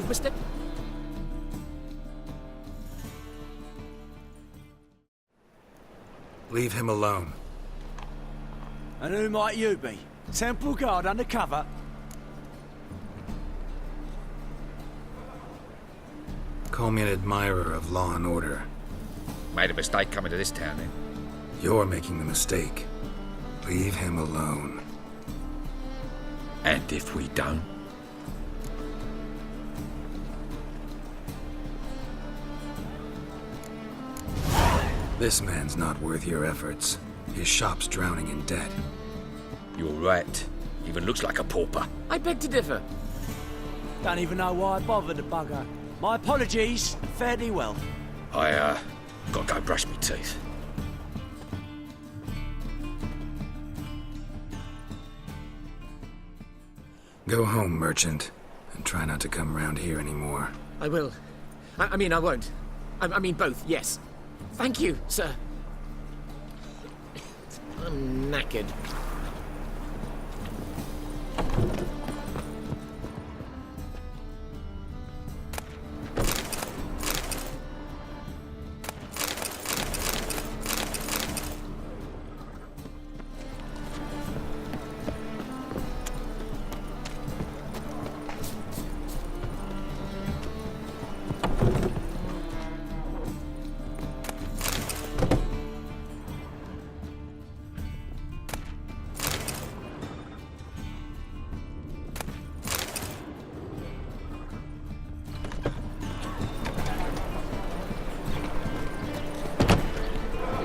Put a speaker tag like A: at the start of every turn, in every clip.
A: mistake.
B: Leave him alone.
C: And who might you be? Temple Guard undercover?
B: Call me an admirer of law and order.
A: Made a mistake coming to this town, then.
B: You're making the mistake. Leave him alone.
A: And if we don't?
B: This man's not worth your efforts. His shop's drowning in debt.
A: You're right. Even looks like a pauper. I beg to differ.
C: Don't even know why I bothered the bugger. My apologies. Fare thee well.
A: I, gotta go brush my teeth.
B: Go home, merchant, and try not to come round here anymore.
D: I will. I mean, I won't. I mean both, yes. Thank you, sir. I'm knackered.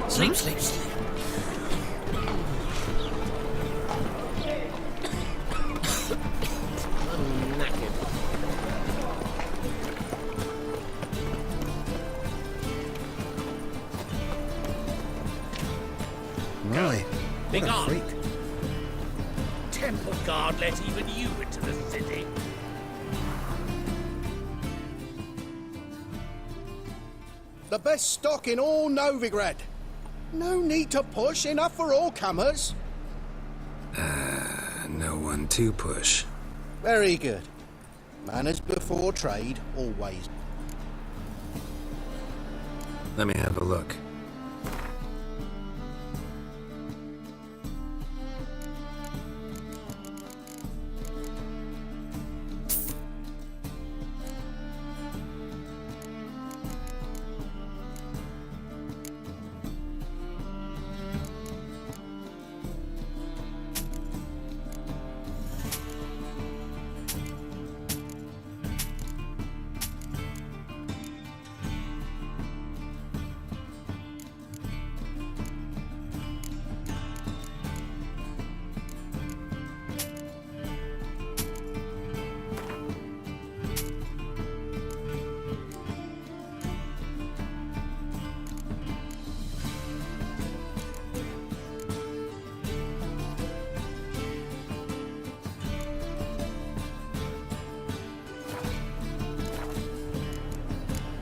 E: Sleep, sleep, sleep.
D: I'm knackered.
F: Right.
E: Big
F: What a
E: on.
F: freak.
E: Temple Guard let even you into the city.
G: The best stock in all Novigrad. No need to push, enough for all comers.
B: No one to push.
G: Very good. Manners before trade, always.
B: Let me have a look.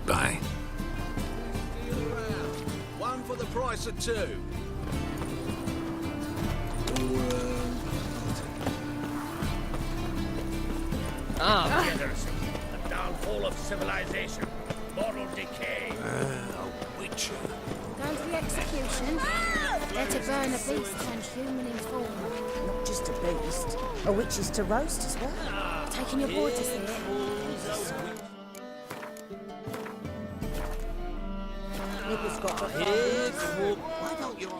B: Bye.
C: One for the price of two.
E: Degeneracy, the downfall of civilization, moral decay.
C: A witcher.
H: Going to the execution? They're to burn a beast turned human in form.
I: Not just a beast, a witch is to roast as well.
H: Taking your board to see it.
I: Nigger's got the Why don't you?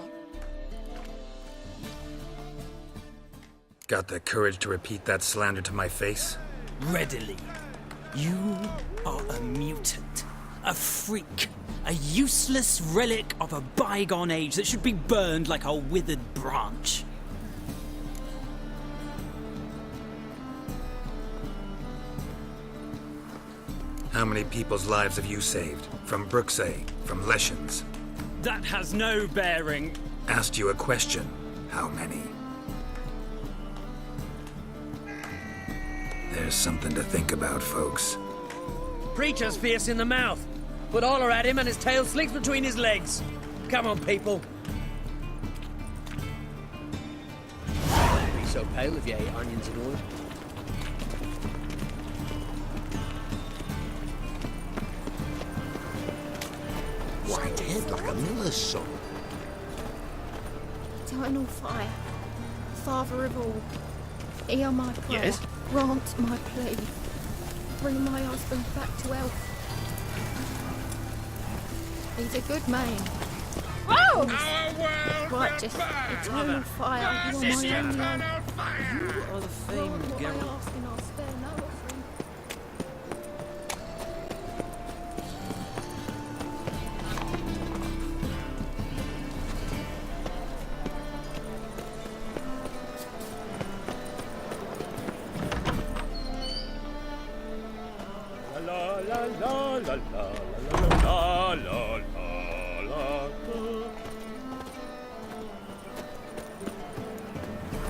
B: Got the courage to repeat that slander to my face?
J: Readily. You are a mutant, a freak, a useless relic of a bygone age that should be burned like a withered branch.
B: How many people's lives have you saved? From Brooksay, from Leshens?
J: That has no bearing.
B: Asked you a question. How many? There's something to think about, folks.
E: Preacher's fierce in the mouth. Put holler at him and his tail slicks between his legs. Come on, people. Don't be so pale if you ate onions and oil.
A: white head like a miller's son.
H: Eternal fire, Father of all, hear my prayer.
D: Yes?
H: Grant my plea. Bring my husband back to health. He's a good man. Whoa! Right, just eternal fire. You are my only hope.
E: You are the famed
H: Lord, what I
E: Geralt.
H: ask and I'll spare no offering.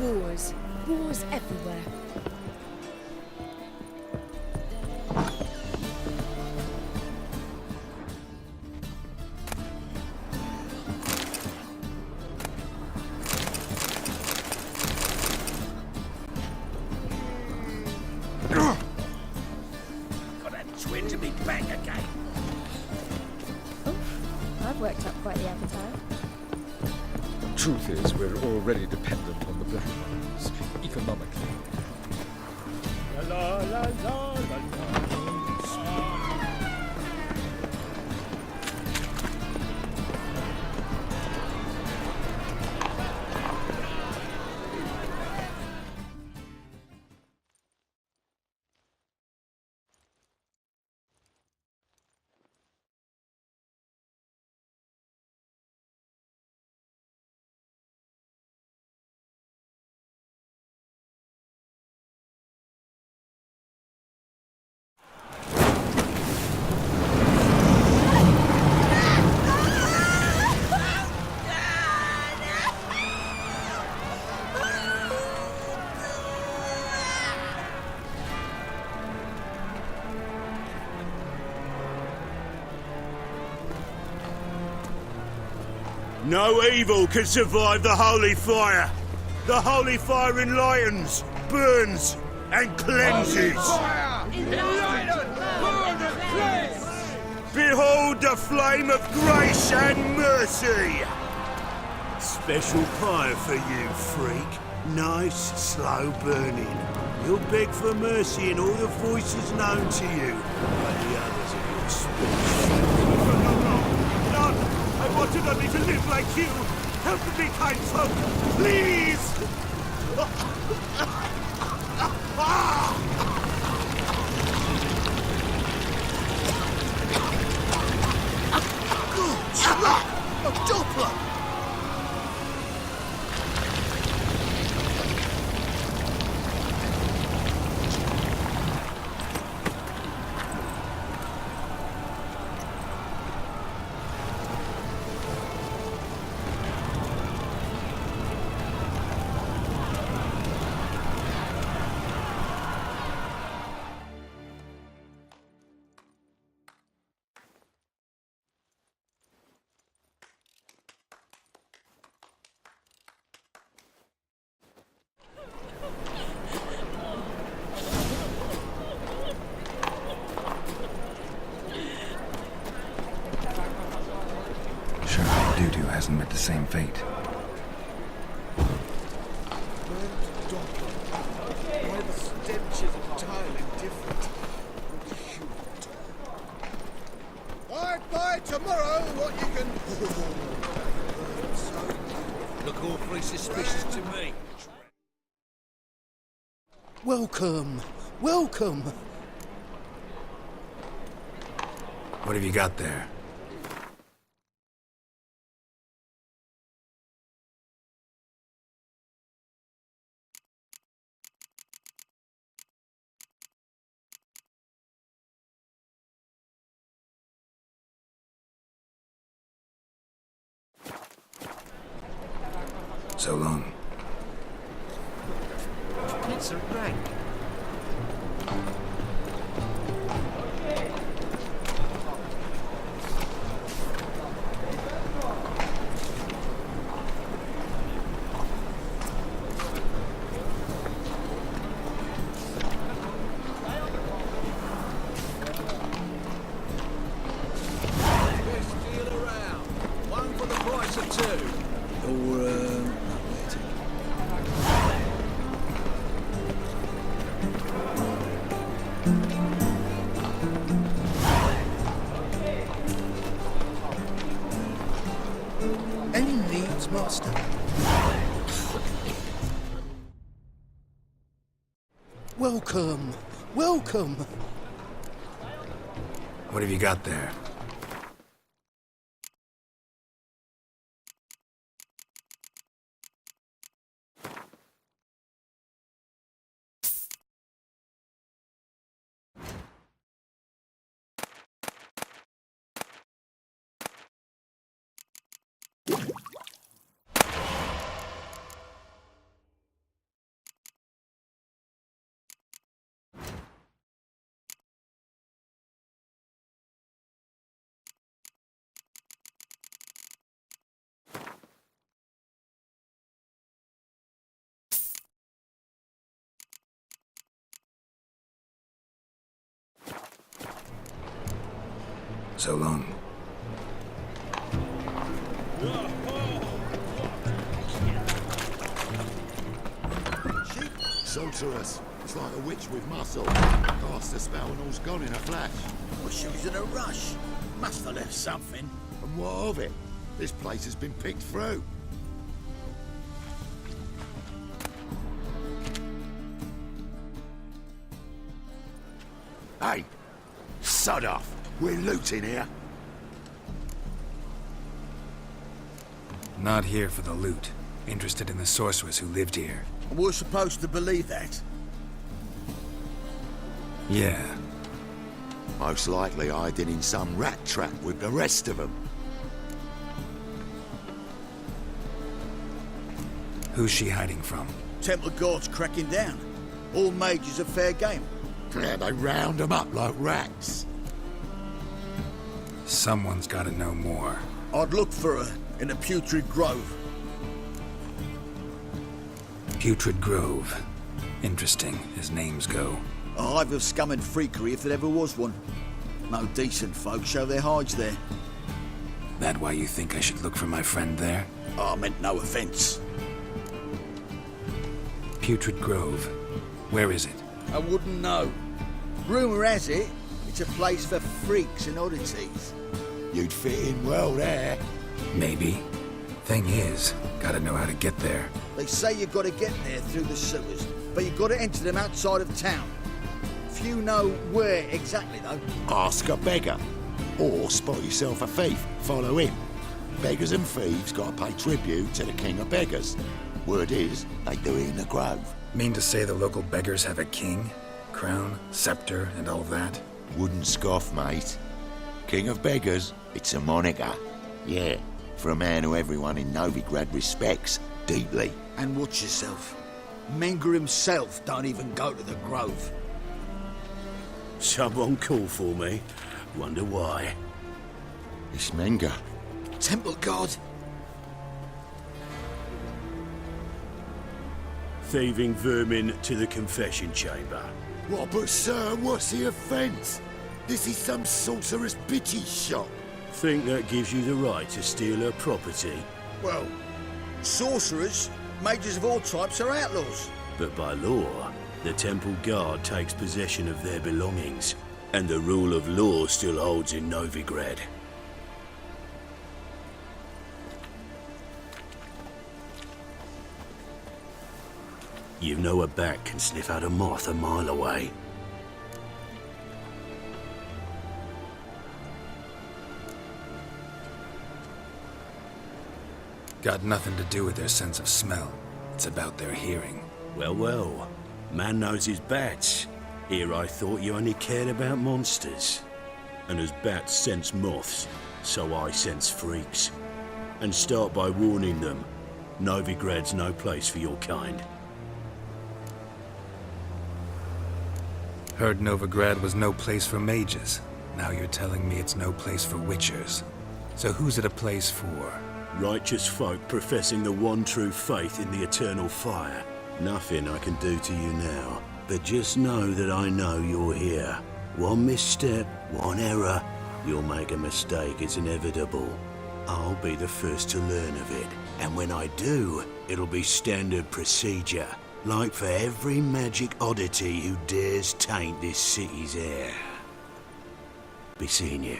I: Wars. Wars everywhere.
A: Got that twinge of me back again.
H: I've worked up quite the appetite.
F: Truth is, we're already dependent on the Black Ones, economically.
K: No evil can survive the holy fire. The holy fire enlightens, burns, and cleanses. Behold the flame of grace and mercy. Special fire for you, freak. Nice, slow burning. You'll beg for mercy in all the voices known to you by the others of your species. None! I wanted only to live like you! Help me, kind folk! Please!
G: Good slap! A doppler!
B: Doo-doo hasn't met the same fate.
G: Why the stench is entirely different. By tomorrow, what you can...
A: Look awfully suspicious to me.
G: Welcome, welcome.
B: What have you got there? So long.
D: It's a rank.
G: Best deal around.
C: us at 2.
B: Or,
G: Any needs, Master? Welcome, welcome.
B: what have you got there? So long.
K: Sorceress. It's like a witch with muscle. Cast a spell and all's gone in a flash.
G: Well, she was in a rush. Must have left something.
K: And what of it? This place has been picked through. Hey! Sod off! We're looting here.
B: Not here for the loot. Interested in the sorceress who lived here.
G: We're supposed to believe that.
B: Yeah.
K: Most likely hiding in some rat trap with the rest of them.
B: Who's she hiding from?
G: Temple guards cracking down. All mages are fair game.
K: Yeah, they round them up like rats.
B: Someone's gotta know more.
G: I'd look for her in the Putrid Grove.
B: Putrid Grove. Interesting, as names go.
G: A hive of scum and freakery if there ever was one. No decent folk show their hides there.
B: That why you think I should look for my friend there?
G: I meant no offence.
B: Putrid Grove. Where is it?
G: I wouldn't know. Rumour has it, it's a place for freaks and oddities.
K: You'd fit in well there.
B: Maybe. Thing is, gotta know how to get there.
G: They say you've got to get there through the sewers, but you've got to enter them outside of town. Few know where exactly, though.
K: Ask a beggar. Or spot yourself a thief. Follow him. Beggars and thieves gotta pay tribute to the king of beggars. Word is, they do it in the grove.
B: Mean to say the local beggars have a king? Crown, scepter, and all that?
K: Wouldn't scoff, mate. King of beggars, it's a moniker. Yeah, for a man who everyone in Novigrad respects deeply.
G: And watch yourself. Menger himself don't even go to the grove.
K: Someone call for me. Wonder why. It's Menger.
G: Temple guard.
K: Thieving vermin to the confession chamber. What, but sir, what's the offence? This is some sorceress bitty shop. Think that gives you the right to steal her property?
G: Well, sorcerers, mages of all types are outlaws.
K: But by law, the temple guard takes possession of their belongings, and the rule of law still holds in Novigrad. You know a bat can sniff out a moth a mile away.
B: Got nothing to do with their sense of smell. It's about their hearing.
K: Well, well. Man knows his bats. Here I thought you only cared about monsters. And as bats sense moths, so I sense freaks. And start by warning them. Novigrad's no place for your kind.
B: Heard Novigrad was no place for mages. Now you're telling me it's no place for witchers. So who's it a place for?
K: Righteous folk professing the one true faith in the eternal fire. Nothing I can do to you now, but just know that I know you're here. One misstep, one error, you'll make a mistake, it's inevitable. I'll be the first to learn of it. And when I do, it'll be standard procedure. Like for every magic oddity who dares taint this city's air. Be seeing you.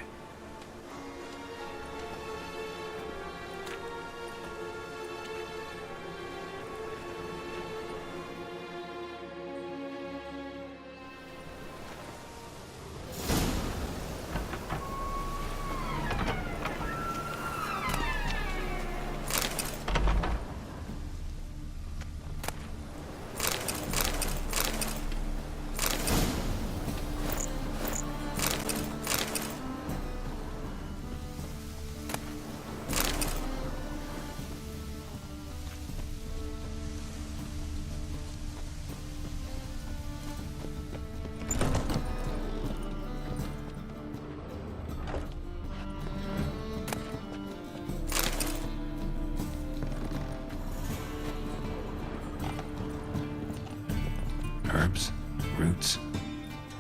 B: Herbs, roots,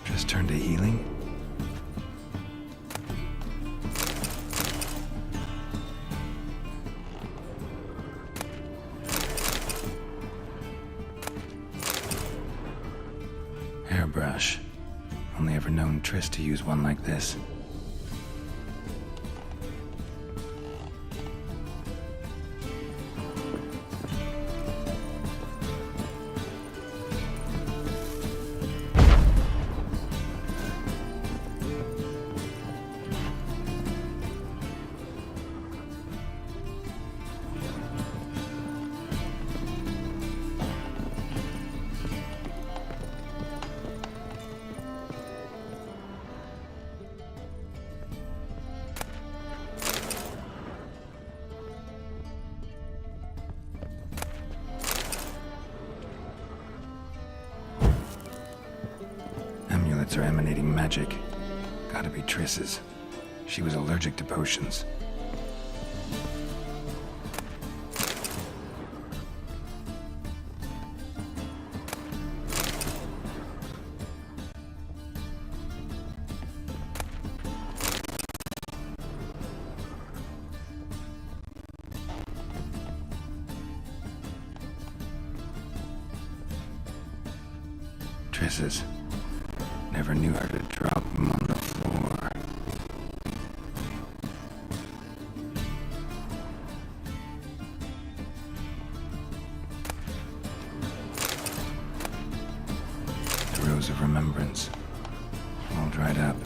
B: just turn to healing? Hairbrush. Only ever known Triss to use one like this. Amulets are emanating magic. Gotta be Triss's. She was allergic to potions. Triss's. Never knew her to drop them on the floor. The rose of remembrance, all dried up.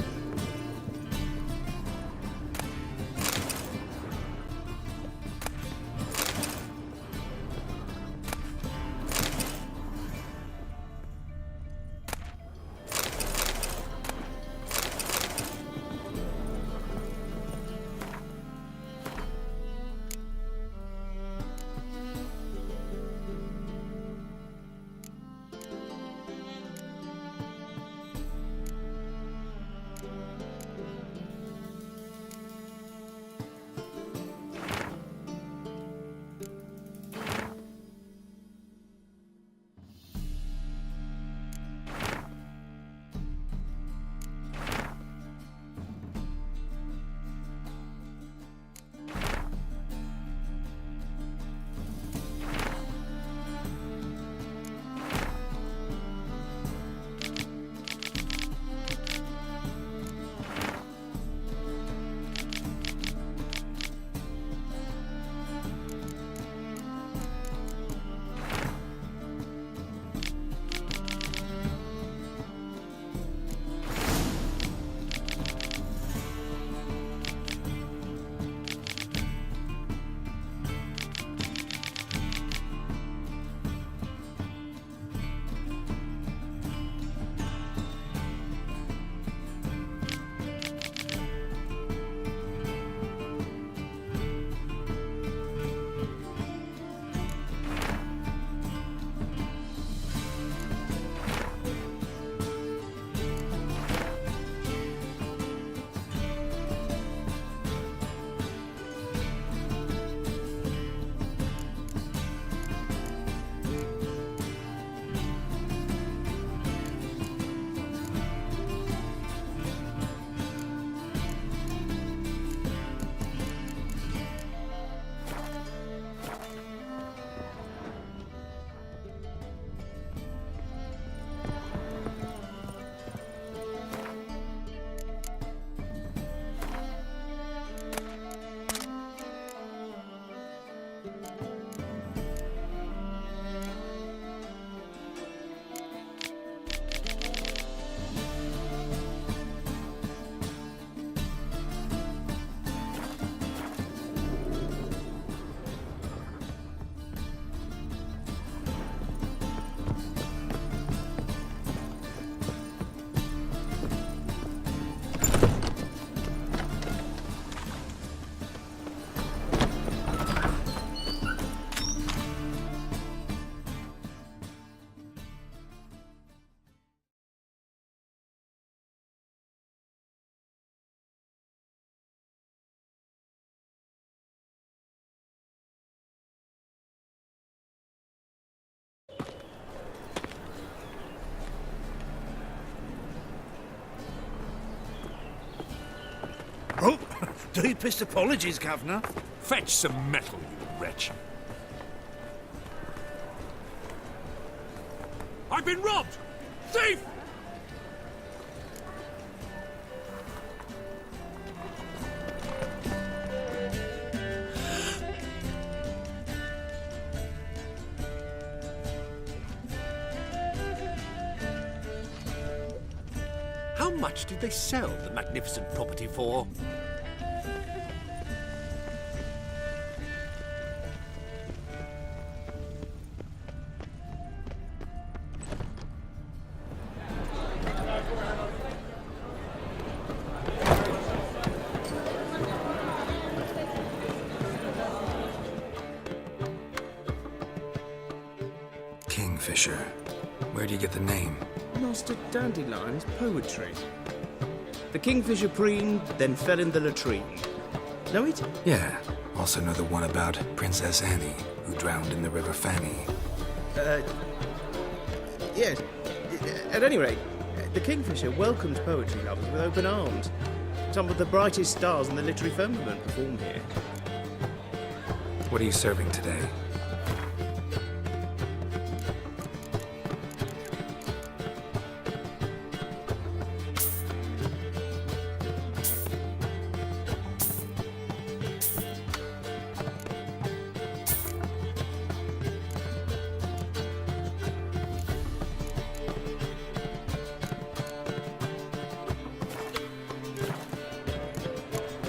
K: Deepest apologies, Governor.
F: Fetch some metal, you wretch. I've been robbed! Thief!
A: How much did they sell the magnificent property for?
B: Kingfisher. Where do you get the name?
L: Master Dandelion's poetry. The kingfisher preened, then fell in the latrine. Know it?
B: Yeah. Also know the one about Princess Annie, who drowned in the River Fanny.
L: Yes. At any rate, the kingfisher welcomed poetry lovers with open arms. Some of the brightest stars in the literary firmament performed here.
B: What are you serving today?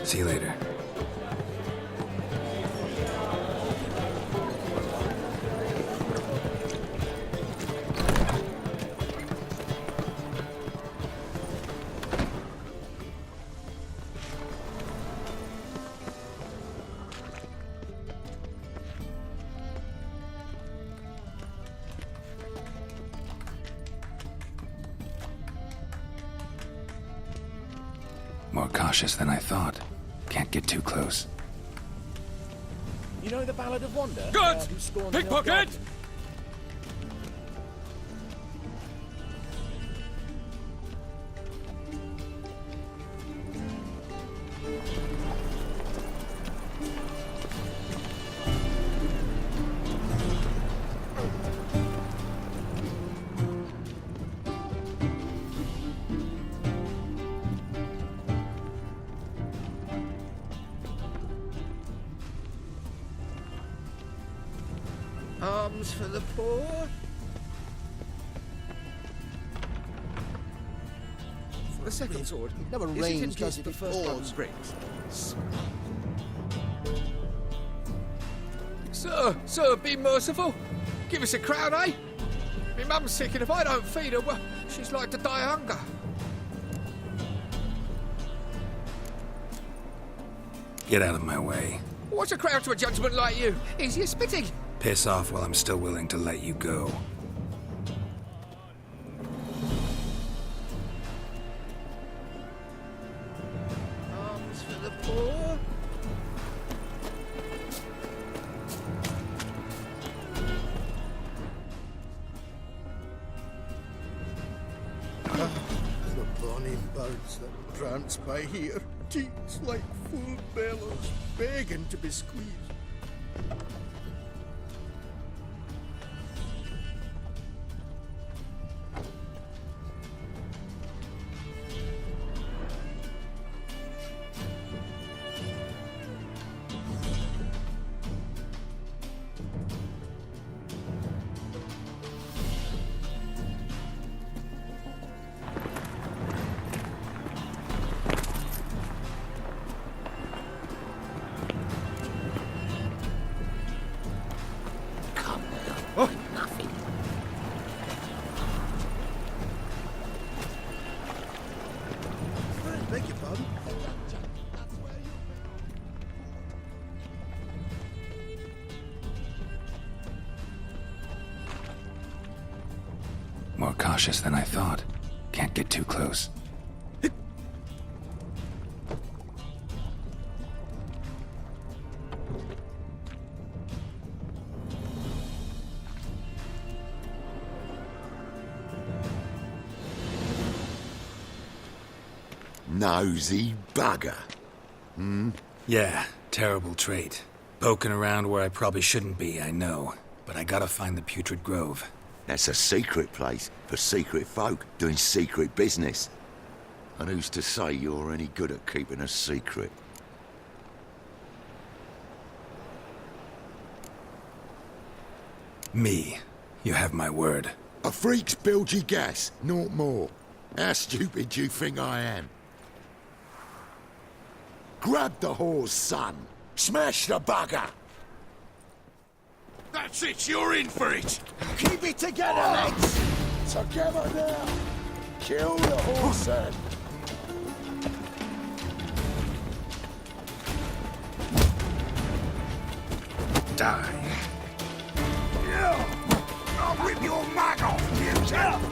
B: See you later. More cautious than I thought. Can't get too close.
D: You know the Ballad of Wanda?
F: Good!
D: Who scorned the
F: Pickpocket!
D: garden?
G: Arms for the poor.
F: The second sword.
G: Never
F: Is it
G: rains,
F: in
G: does
F: peace
G: it?
F: the
G: It
F: first one
G: pours.
F: springs? Sir, be merciful. Give us a crown, eh? My mum's sick, and if I don't feed her, well, she's like to die of hunger.
B: Get out of my way.
F: What's a crown to a gentleman like you? Easy as spitting.
B: Piss off while I'm still willing to let you go.
G: Arms for the poor. The bonny birds that prance by here, teats like full bellows, begging to be squeezed. Beg your pardon?
B: More cautious than I thought. Can't get too close.
K: Nosy bugger.
B: Yeah, terrible trait. Poking around where I probably shouldn't be, I know. But I gotta find the Putrid Grove.
M: That's a secret place for secret folk doing secret business. And who's to say you're any good at keeping a secret?
B: Me. You have my word.
M: A freak's bilgy gas, naught more. How stupid do you think I am? Grab the whore's son. Smash the bugger!
K: That's it, you're in for it!
M: Keep it together, lads! Together now! Kill the whore's son!
B: Die.
K: I'll rip your mag off, mutant!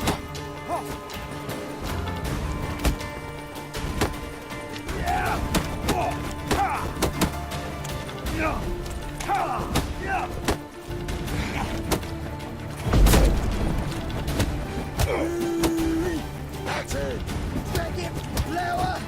M: That's it! Drag it! Lower!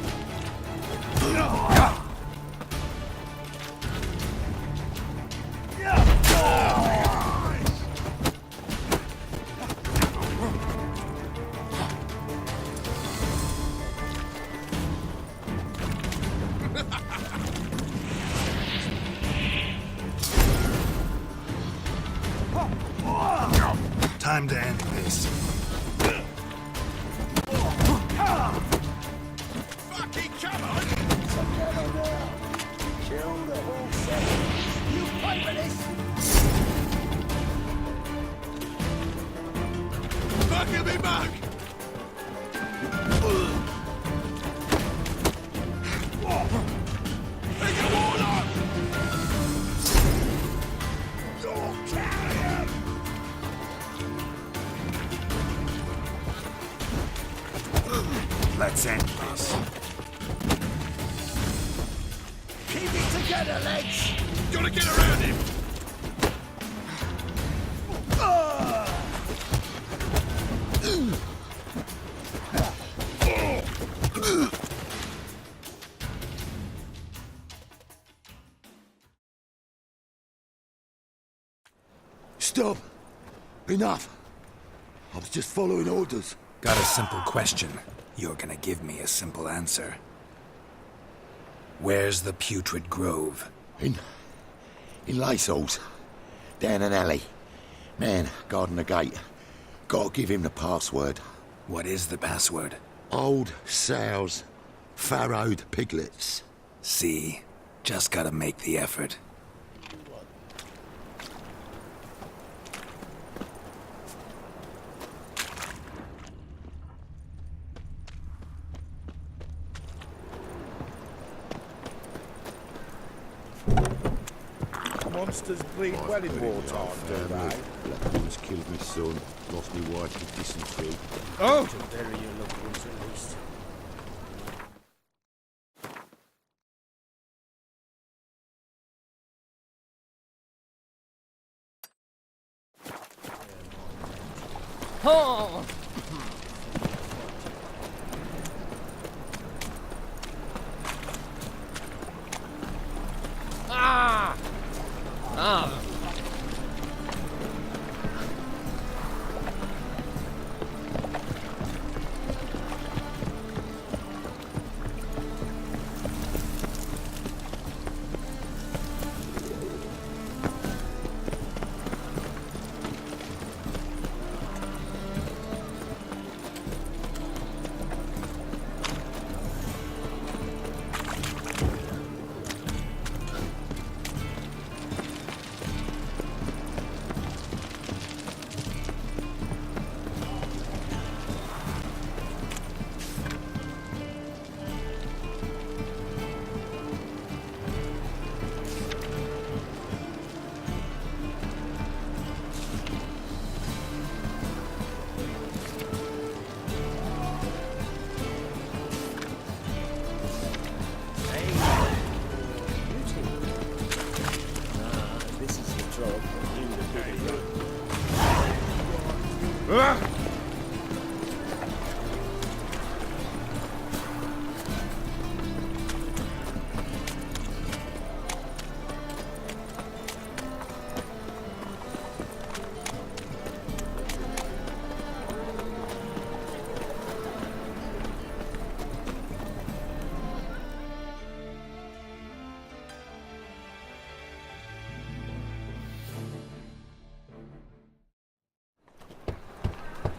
B: Time to end this.
K: Fucking come on!
M: Together now! Kill the whore's son! You pay for this!
K: Fucking me mug! Make a warlock! You're carrion!
B: Let's end this.
M: Keep it together, lads!
K: Gotta get around him!
M: Stop! Enough! I was just following orders.
B: Got a simple question. You're gonna give me a simple answer. Where's the Putrid Grove?
M: In Lacehalls. Down an alley. Man, guarding the gate. Gotta give him the password.
B: What is the password?
M: Old sows. Farrowed piglets.
B: See? Just gotta make the effort.
K: Monsters bleed well in wartime, do they?
M: Black ones killed me son. Lost me wife to dysentery.
L: Oh! To bury your loved ones at least.
D: Oh! Ah! Ah!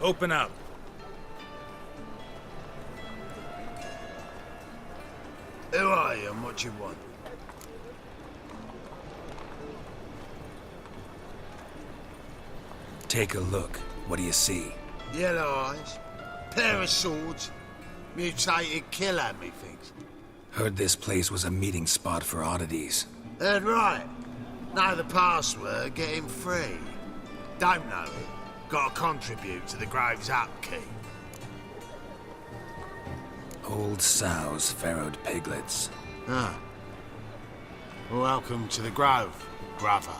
B: Open up.
K: Who are you and what you want?
B: Take a look. What do you see?
K: Yellow eyes, pair of swords, mutated killer, methinks.
B: Heard this place was a meeting spot for oddities.
K: Heard right. Know the password, get him free. Don't know it. Gotta contribute to the Grove's upkeep.
B: Old sows, farrowed piglets.
K: Ah. Welcome to the Grove, brother.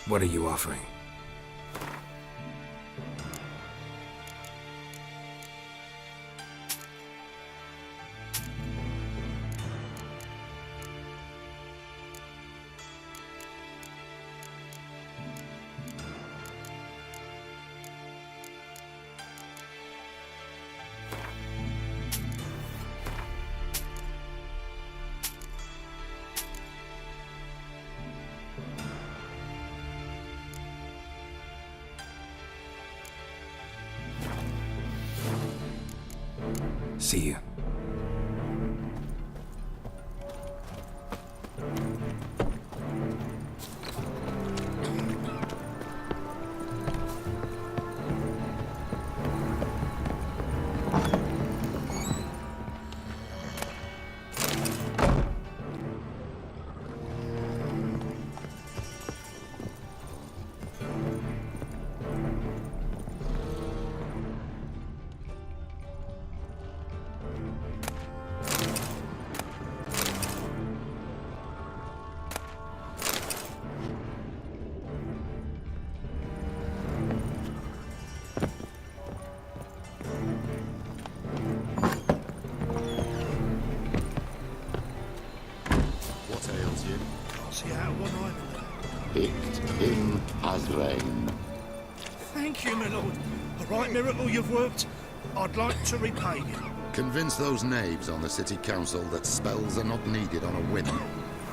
B: What are you offering? See you.
M: Picked him as rain.
N: Thank you, my lord. A right miracle you've worked. I'd like to repay you.
M: Convince those knaves on the city council that spells are not needed on a whim,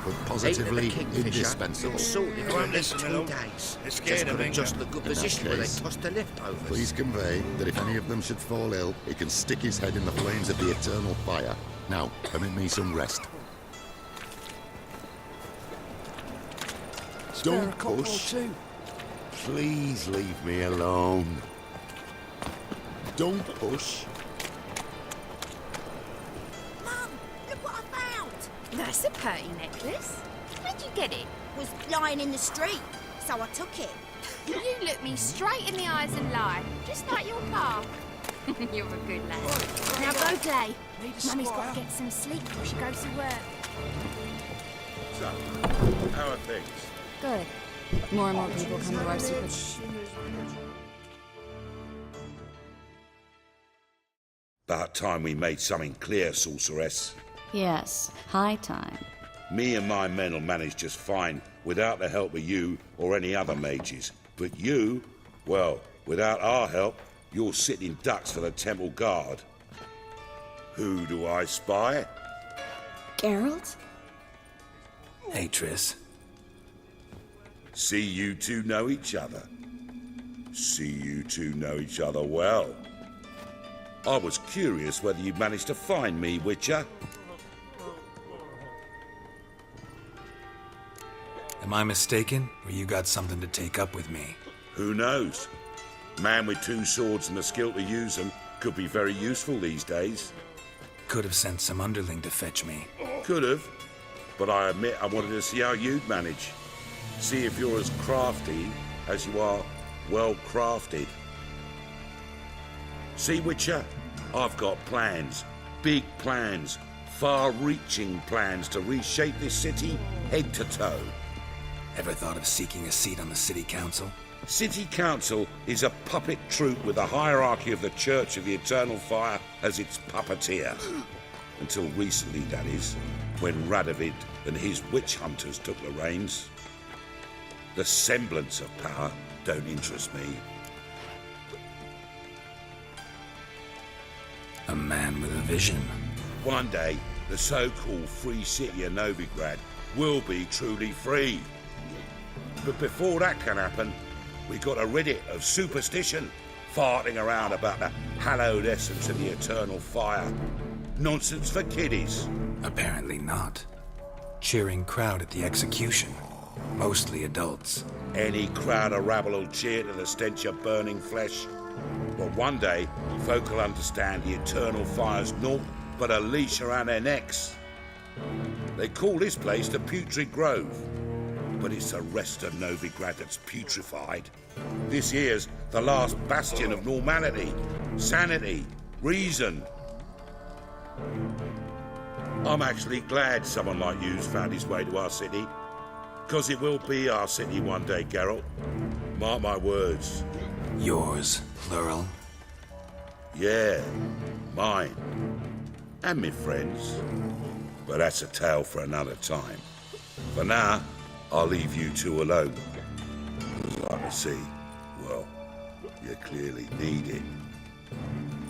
M: but positively indispensable.
A: Sorted
N: Won't
A: for at least
N: listen,
A: 2
N: my lord.
A: days.
N: They're scared
A: Just
N: of
A: got to
N: Inga.
A: adjust the good
M: In that
A: position where they
M: case,
A: toss the leftovers.
M: Please convey that if any of them should fall ill, he can stick his head in the flames of the eternal fire. Now, permit me some rest. Don't push. Please leave me alone. Don't push.
I: Mum, look what I found.
H: That's a pretty necklace. Where'd you get it?
I: It was lying in the street, so I took it.
H: You look me straight in the eyes and lie, just like your pa. You're a good lad. Now go play. Mummy's got to get some sleep before she goes to work.
M: So, how are things?
H: Good. More and more people come to our secret.
O: About time we made something clear, sorceress.
P: Yes, high time.
O: Me and my men will manage just fine without the help of you or any other mages. But you, well, without our help, you're sitting ducks for the temple guard. Who do I spy?
P: Geralt?
B: Hey, Triss.
O: See you two know each other. See you two know each other well. I was curious whether you'd managed to find me, Witcher.
B: Am I mistaken, or you got something to take up with me?
O: Who knows? Man with 2 swords and the skill to use them could be very useful these days.
B: Could have sent some underling to fetch me.
O: Could have, but I admit I wanted to see how you'd manage. See if you're as crafty as you are well-crafted. See, Witcher, I've got plans. Big plans. Far-reaching plans to reshape this city head to toe.
B: Ever thought of seeking a seat on the city council?
O: City Council is a puppet troupe with the hierarchy of the Church of the Eternal Fire as its puppeteer. Until recently, that is, when Radovid and his witch hunters took the reins. The semblance of power don't interest me.
B: A man with a vision.
O: One day, the so-called free city of Novigrad will be truly free. But before that can happen, we got to rid it of superstition, farting around about the hallowed essence of the eternal fire. Nonsense for kiddies.
B: Apparently not. Cheering crowd at the execution. Mostly adults.
O: Any crowd of rabble will cheer to the stench of burning flesh. But one day, folk will understand the eternal fire's naught but a leash around their necks. They call this place the Putrid Grove, but it's the rest of Novigrad that's putrefied. This here's the last bastion of normality, sanity, reason. I'm actually glad someone like you's found his way to our city, because it will be our city one day, Geralt. Mark my words.
B: Yours, plural?
O: Yeah, mine. And me friends. But that's a tale for another time. For now, I'll leave you two alone. Because I can see, well, you clearly need it.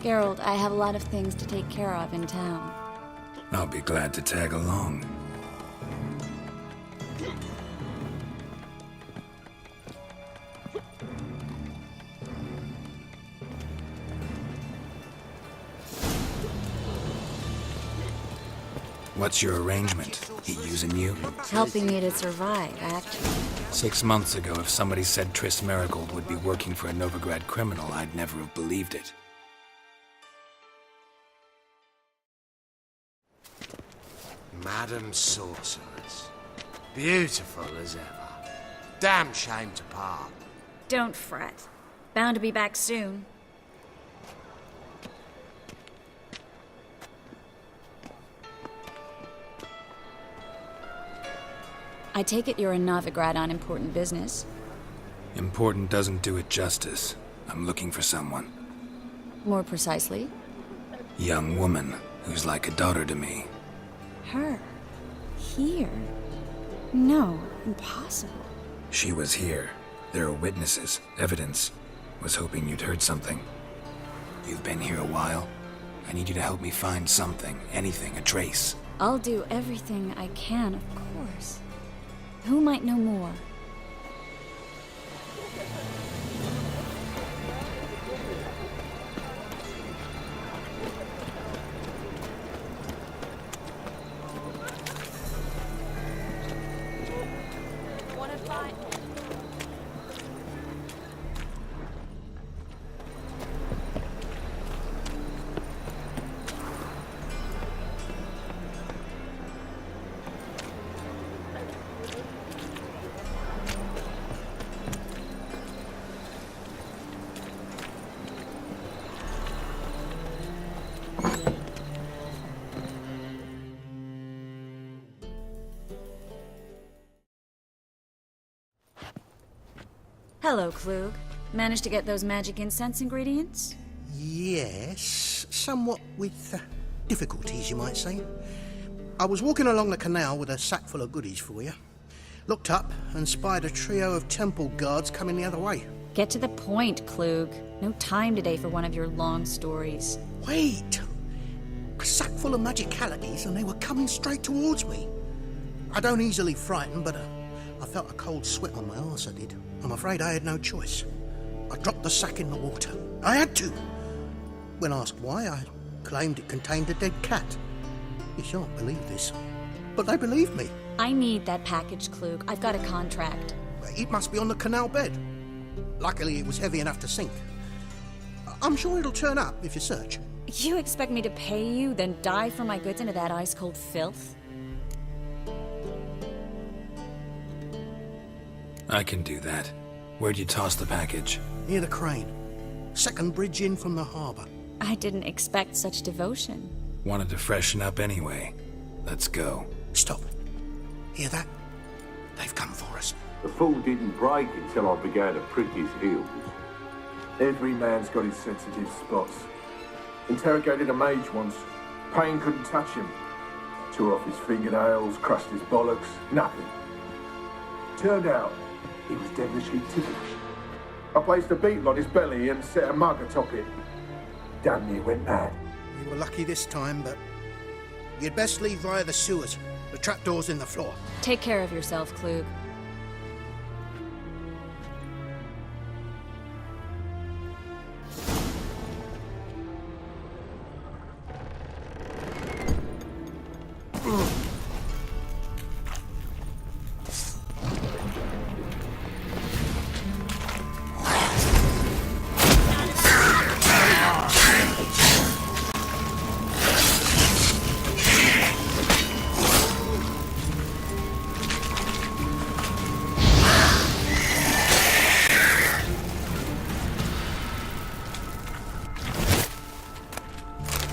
P: Geralt, I have a lot of things to take care of in town.
B: I'll be glad to tag along. What's your arrangement? He using you?
P: Helping me to survive, actually.
B: 6 months ago, if somebody said Triss Marigold would be working for a Novigrad criminal, I'd never have believed it.
Q: Madam Sorceress. Beautiful as ever. Damn shame to part.
P: Don't fret. Bound to be back soon. I take it you're in Novigrad on important business.
B: Important doesn't do it justice. I'm looking for someone.
P: More precisely?
B: Young woman who's like a daughter to me.
P: Her? Here? No, impossible.
B: She was here. There are witnesses, evidence. Was hoping you'd heard something. You've been here a while. I need you to help me find something, anything, a trace.
P: I'll do everything I can, of course. Who might know more? Hello, Klug. Managed to get those magic incense ingredients?
R: Yes, somewhat with difficulties, you might say. I was walking along the canal with a sack full of goodies for you. Looked up and spied a trio of temple guards coming the other way.
P: Get to the point, Klug. No time today for one of your long stories.
R: Wait! A sack full of magicalities and they were coming straight towards me. I don't easily frighten, but I felt a cold sweat on my arse, I did. I'm afraid I had no choice. I dropped the sack in the water. I had to. When asked why, I claimed it contained a dead cat. You shan't believe this, but they believed me.
P: I need that package, Klug. I've got a contract.
R: It must be on the canal bed. Luckily, it was heavy enough to sink. I'm sure it'll turn up if you search.
P: You expect me to pay you, then dive for my goods into that ice-cold filth?
B: I can do that. Where'd you toss the package?
R: Near the crane. Second bridge in from the harbour.
P: I didn't expect such devotion.
B: Wanted to freshen up anyway. Let's go.
R: Stop. Hear that? They've come for us.
S: The fool didn't break until I began to prick his heels.
T: Every man's got his sensitive spots. Interrogated a mage once. Pain couldn't touch him. Tore off his fingernails, crushed his bollocks, nothing. Turned out, he was devilishly ticklish. I placed a beetle on his belly and set a mug atop it. Damn near went mad.
R: We were lucky this time, but you'd best leave via the sewers. The trapdoor's in the floor.
P: Take care of yourself, Klug.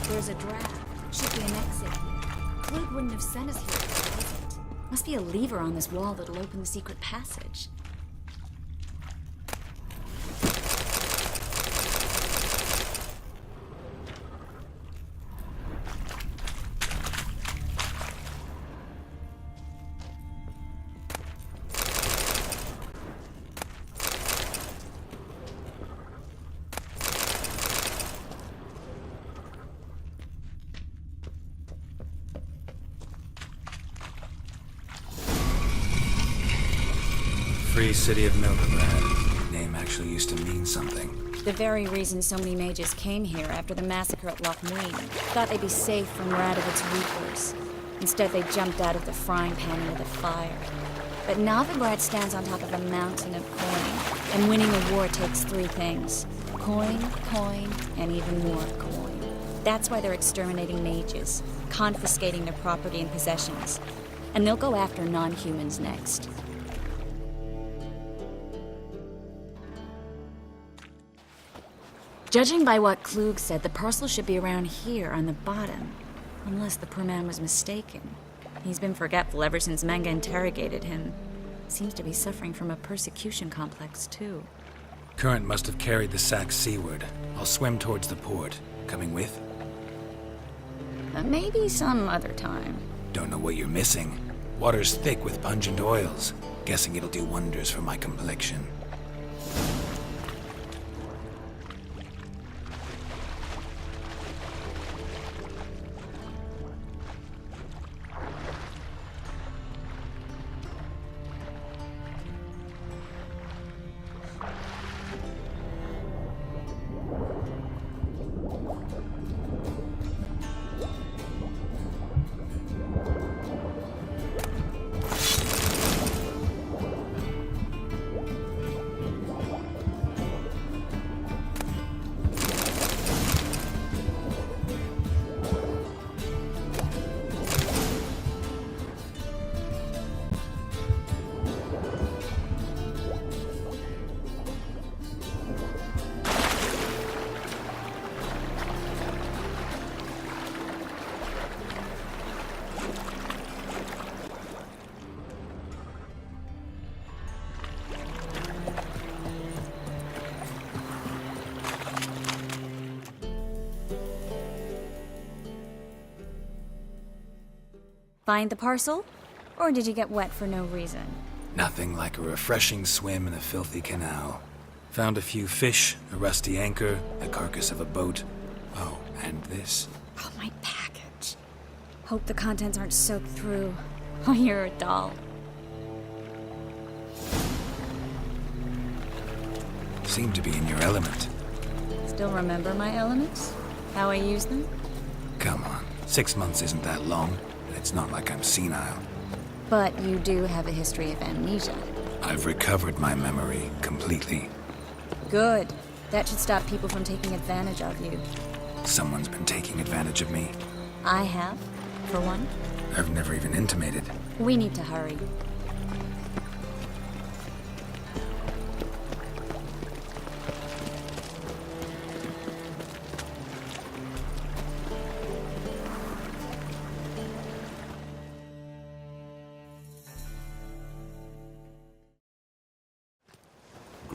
P: There's a draft. Should be an exit here. Klug wouldn't have sent us here if there wasn't. Must be a lever on this wall that'll open the secret passage.
B: Free City of Novigrad. Name actually used to mean something.
P: The very reason so many mages came here after the massacre at Loch Muin. Thought they'd be safe from Radovic's reapers. Instead, they jumped out of the frying pan into the fire. But Novigrad stands on top of a mountain of coin, and winning a war takes three things. Coin, coin, and even more coin. That's why they're exterminating mages, confiscating their property and possessions. And they'll go after non-humans next. Judging by what Klug said, the parcel should be around here on the bottom. Unless the poor man was mistaken. He's been forgetful ever since Manga interrogated him. Seems to be suffering from a persecution complex, too.
B: Current must have carried the sack seaward. I'll swim towards the port. Coming with?
P: Maybe some other time.
B: Don't know what you're missing. Water's thick with pungent oils. Guessing it'll do wonders for my complexion.
P: Find the parcel? Or did you get wet for no reason?
B: Nothing like a refreshing swim in a filthy canal. Found a few fish, a rusty anchor, the carcass of a boat. Oh, and this.
P: Oh, my package. Hope the contents aren't soaked through. Oh, you're a doll.
B: Seem to be in your element.
P: Still remember my elements? How I use them?
B: Come on, 6 months isn't that long. It's not like I'm senile.
P: But you do have a history of amnesia.
B: I've recovered my memory completely.
P: Good. That should stop people from taking advantage of you.
B: Someone's been taking advantage of me.
P: I have, for one.
B: I've never even intimated.
P: We need to hurry.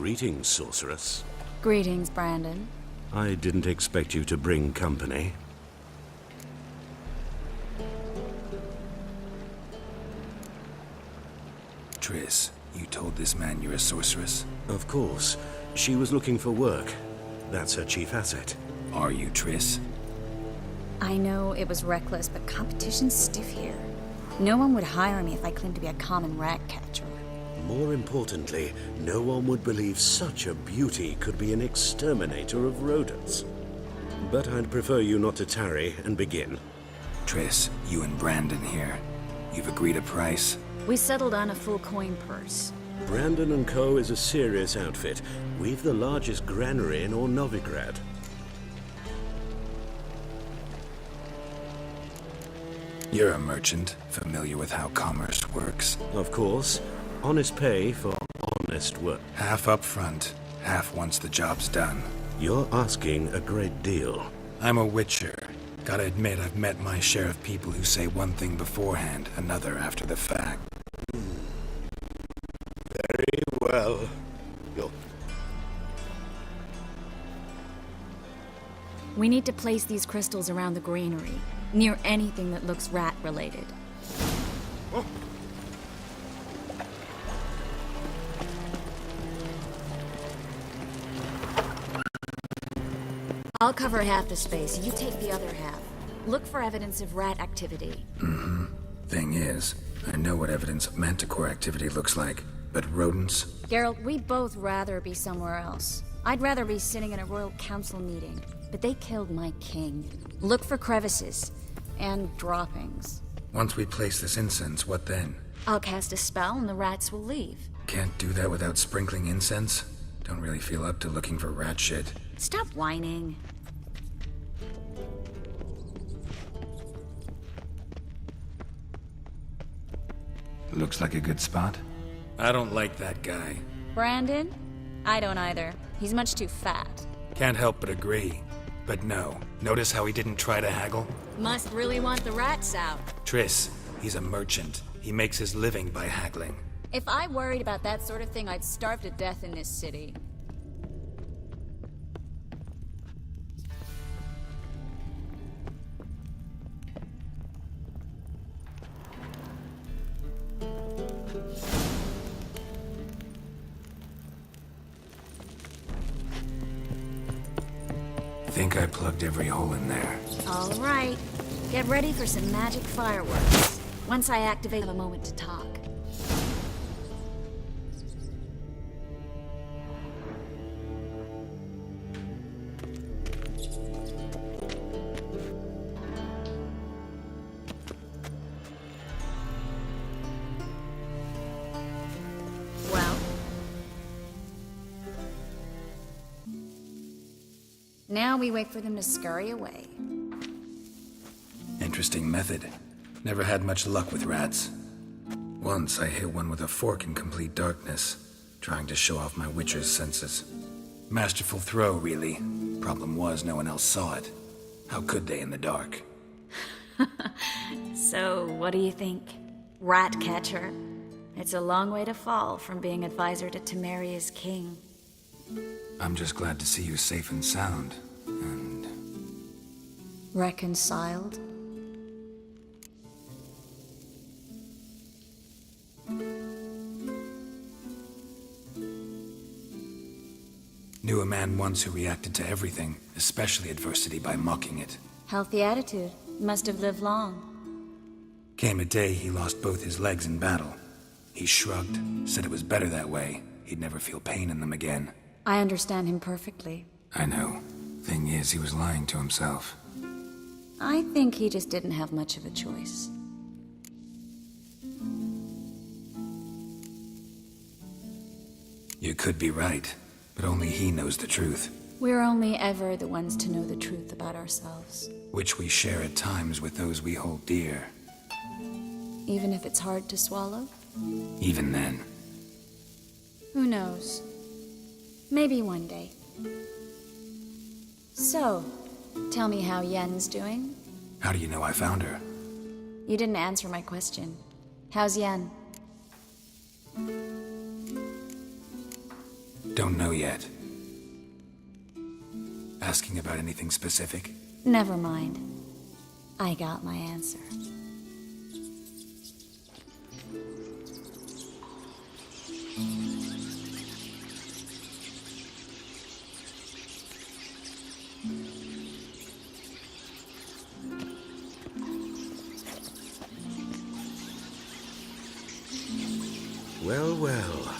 K: Greetings, sorceress.
P: Greetings, Brandon.
K: I didn't expect you to bring company.
B: Triss, you told this man you're a sorceress?
K: Of course. She was looking for work. That's her chief asset.
B: Are you Triss?
P: I know it was reckless, but competition's stiff here. No one would hire me if I claimed to be a common rat catcher.
K: More importantly, no one would believe such a beauty could be an exterminator of rodents. But I'd prefer you not to tarry and begin.
B: Triss, you and Brandon here. You've agreed a price?
P: We settled on a full coin purse.
K: Brandon & Co. is a serious outfit. We've the largest granary in all Novigrad.
B: You're a merchant, familiar with how commerce works.
K: Of course. Honest pay for honest work.
B: Half up front, half once the job's done.
K: You're asking a great deal.
B: I'm a witcher. Gotta admit, I've met my share of people who say one thing beforehand, another after the fact.
K: Very well.
P: We need to place these crystals around the granary, near anything that looks rat-related. I'll cover half the space, you take the other half. Look for evidence of rat activity.
B: Thing is, I know what evidence of manticore activity looks like, but rodents?
P: Geralt, we'd both rather be somewhere else. I'd rather be sitting in a royal council meeting, but they killed my king. Look for crevices and droppings.
B: Once we place this incense, what then?
P: I'll cast a spell and the rats will leave.
B: Can't do that without sprinkling incense? Don't really feel up to looking for rat shit.
P: Stop whining.
B: Looks like a good spot. I don't like that guy.
P: Brandon? I don't either. He's much too fat.
B: Can't help but agree. But no, notice how he didn't try to haggle?
P: Must really want the rats out.
B: Triss, he's a merchant. He makes his living by haggling.
P: If I worried about that sort of thing, I'd starve to death in this city.
B: Think I plugged every hole in there.
P: All right. Get ready for some magic fireworks. Once I activate, I have a moment to talk. Well. Now we wait for them to scurry away.
B: Interesting method. Never had much luck with rats. Once I hit one with a fork in complete darkness, trying to show off my witcher's senses. Masterful throw, really. Problem was, no one else saw it. How could they in the dark?
P: So, what do you think? Rat catcher? It's a long way to fall from being advisor to Temeria's king.
B: I'm just glad to see you safe and sound, and...
P: Reconciled?
B: Knew a man once who reacted to everything, especially adversity, by mocking it.
P: Healthy attitude. Must have lived long.
B: Came a day he lost both his legs in battle. He shrugged, said it was better that way. He'd never feel pain in them again.
P: I understand him perfectly.
B: I know. Thing is, he was lying to himself.
P: I think he just didn't have much of a choice.
B: You could be right, but only he knows the truth.
P: We're only ever the ones to know the truth about ourselves.
B: Which we share at times with those we hold dear.
P: Even if it's hard to swallow?
B: Even then.
P: Who knows? Maybe one day. So, tell me how Yen's doing?
B: How do you know I found her?
P: You didn't answer my question. How's Yen?
B: Don't know yet. Asking about anything specific?
P: Never mind. I got my answer.
K: Well, well.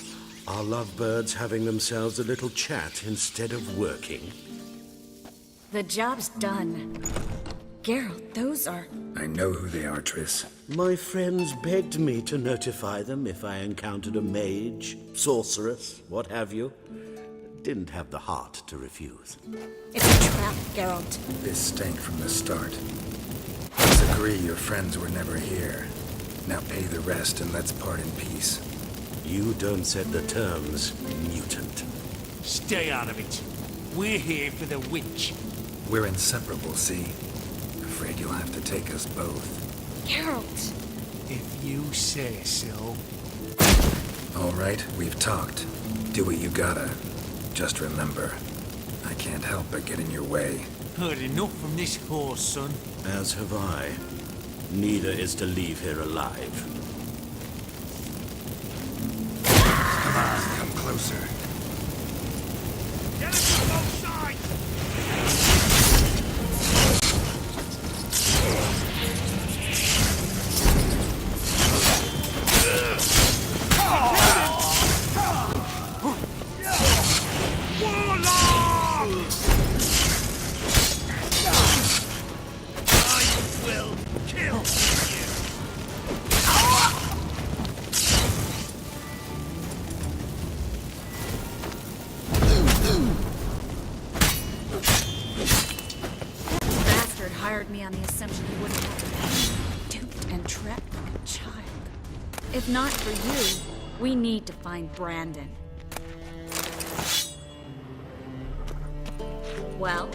K: Are lovebirds having themselves a little chat instead of working?
P: The job's done. Geralt, those are...
B: I know who they are, Triss.
K: My friends begged me to notify them if I encountered a mage, sorceress, what have you. Didn't have the heart to refuse.
P: It's a trap, Geralt.
B: This stank from the start. Let's agree your friends were never here. Now pay the rest and let's part in peace.
K: You don't set the terms, mutant.
C: Stay out of it. We're here for the witch.
B: We're inseparable, see? Afraid you'll have to take us both.
P: Geralt!
C: If you say so.
B: All right, we've talked. Do what you gotta. Just remember, I can't help but get in your way.
C: Heard enough from this horse, son.
K: As have I. Neither is to leave here alive.
B: Come on, come closer.
C: Get us from both sides!
P: Hired me on the assumption he wouldn't have to be duped and trapped like a child. If not for you, we need to find Brandon. Well?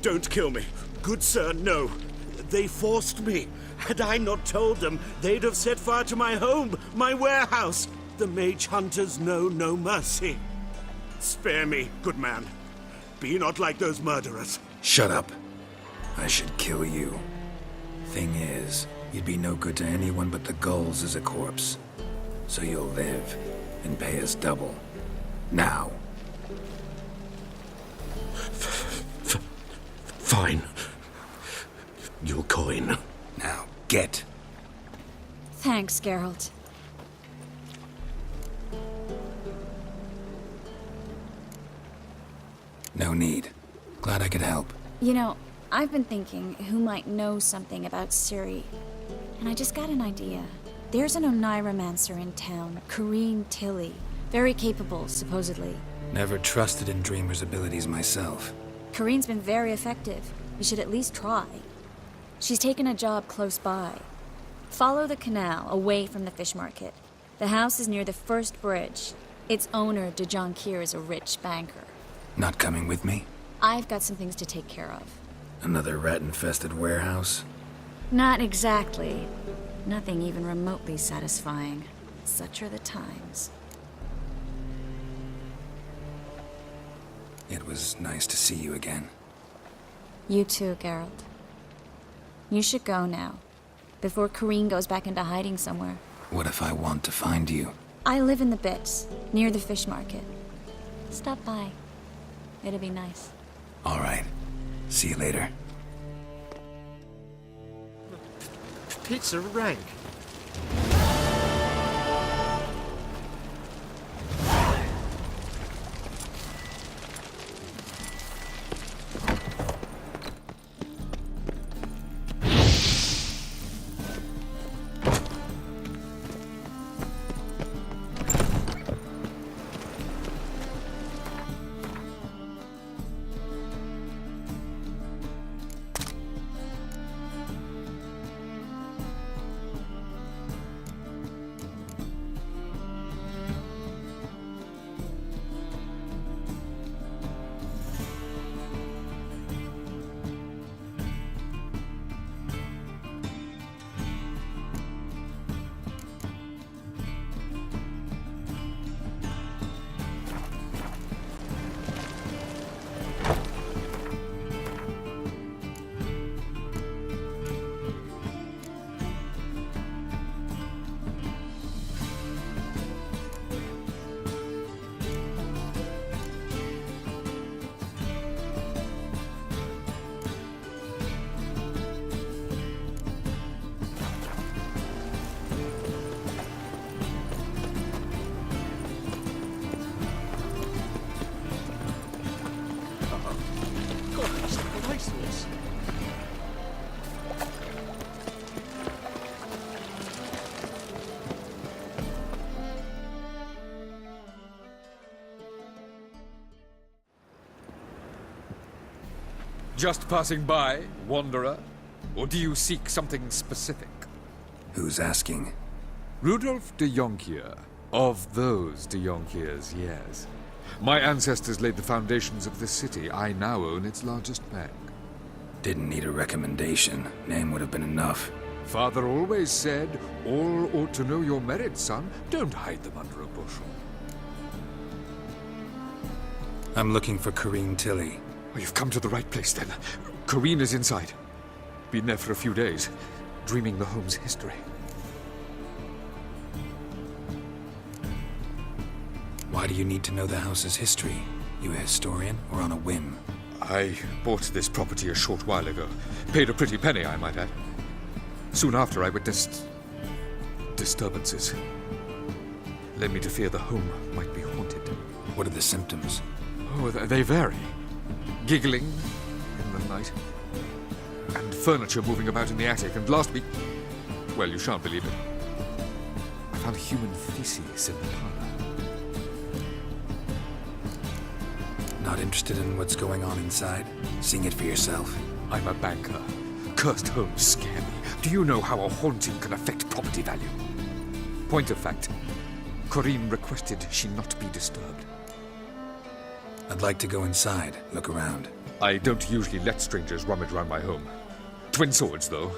K: Don't kill me. Good sir, no. They forced me. Had I not told them, they'd have set fire to my home, my warehouse. The mage hunters know no mercy. Spare me, good man. Be not like those murderers.
B: Shut up. I should kill you. Thing is, you'd be no good to anyone but the gulls as a corpse. So you'll live and pay us double. Now.
K: Fine. Your coin.
B: Now, get.
P: Thanks, Geralt.
B: No need. Glad I could help.
P: You know, I've been thinking who might know something about Ciri. And I just got an idea. There's an Oneiromancer in town, Corrine Tilly. Very capable, supposedly.
B: Never trusted in Dreamer's abilities myself.
P: Corrine's been very effective. We should at least try. She's taken a job close by. Follow the canal, away from the fish market. The house is near the first bridge. Its owner, de Jonquier, is a rich banker.
B: Not coming with me?
P: I've got some things to take care of.
B: Another rat-infested warehouse?
P: Not exactly. Nothing even remotely satisfying. Such are the times.
B: It was nice to see you again.
P: You too, Geralt. You should go now, before Corrine goes back into hiding somewhere.
B: What if I want to find you?
P: I live in the Bits, near the fish market. Stop by. It'll be nice.
B: All right. See you later.
L: Pizza rank.
F: Just passing by, wanderer? Or do you seek something specific?
B: Who's asking?
F: Rudolf de Jonkier. Of those de Jonkiers, yes. My ancestors laid the foundations of this city. I now own its largest bank.
B: Didn't need a recommendation. Name would have been enough.
F: Father always said, all ought to know your merits, son. Don't hide them under a bushel.
B: I'm looking for Corrine Tilly.
F: Oh, you've come to the right place, then. Corrine is inside. Been there for a few days, dreaming the home's history.
B: Why do you need to know the house's history? You a historian, or on a whim?
F: I bought this property a short while ago. Paid a pretty penny, I might add. Soon after, I witnessed disturbances. Led me to fear the home might be haunted.
B: What are the symptoms?
F: Oh, they vary. Giggling in the night. And furniture moving about in the attic. And last week... well, you shan't believe it. I found human feces in the parlor.
B: Not interested in what's going on inside? Seeing it for yourself?
F: I'm a banker. Cursed homes scare me. Do you know how a haunting can affect property value? Point of fact, Corrine requested she not be disturbed.
B: I'd like to go inside, look around.
F: I don't usually let strangers rummage around my home. Twin swords, though.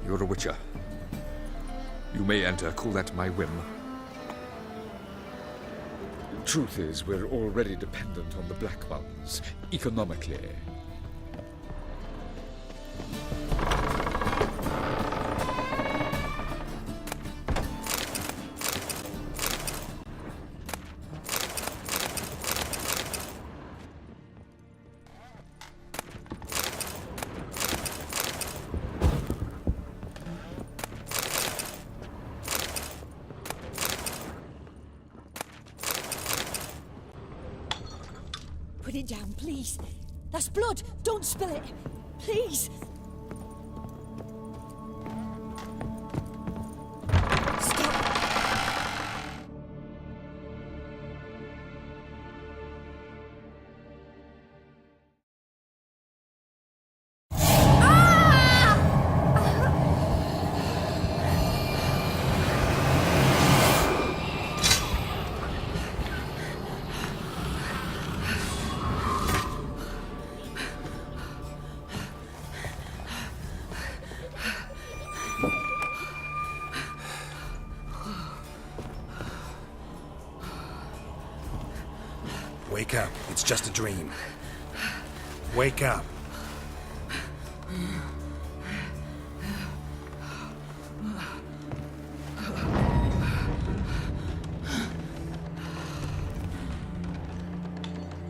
F: You're a witcher. You may enter, call that my whim. Truth is, we're already dependent on the Black Mountains, economically.
I: Put it down, please. That's blood. Don't spill it. Please.
B: Wake up. It's just a dream. Wake up.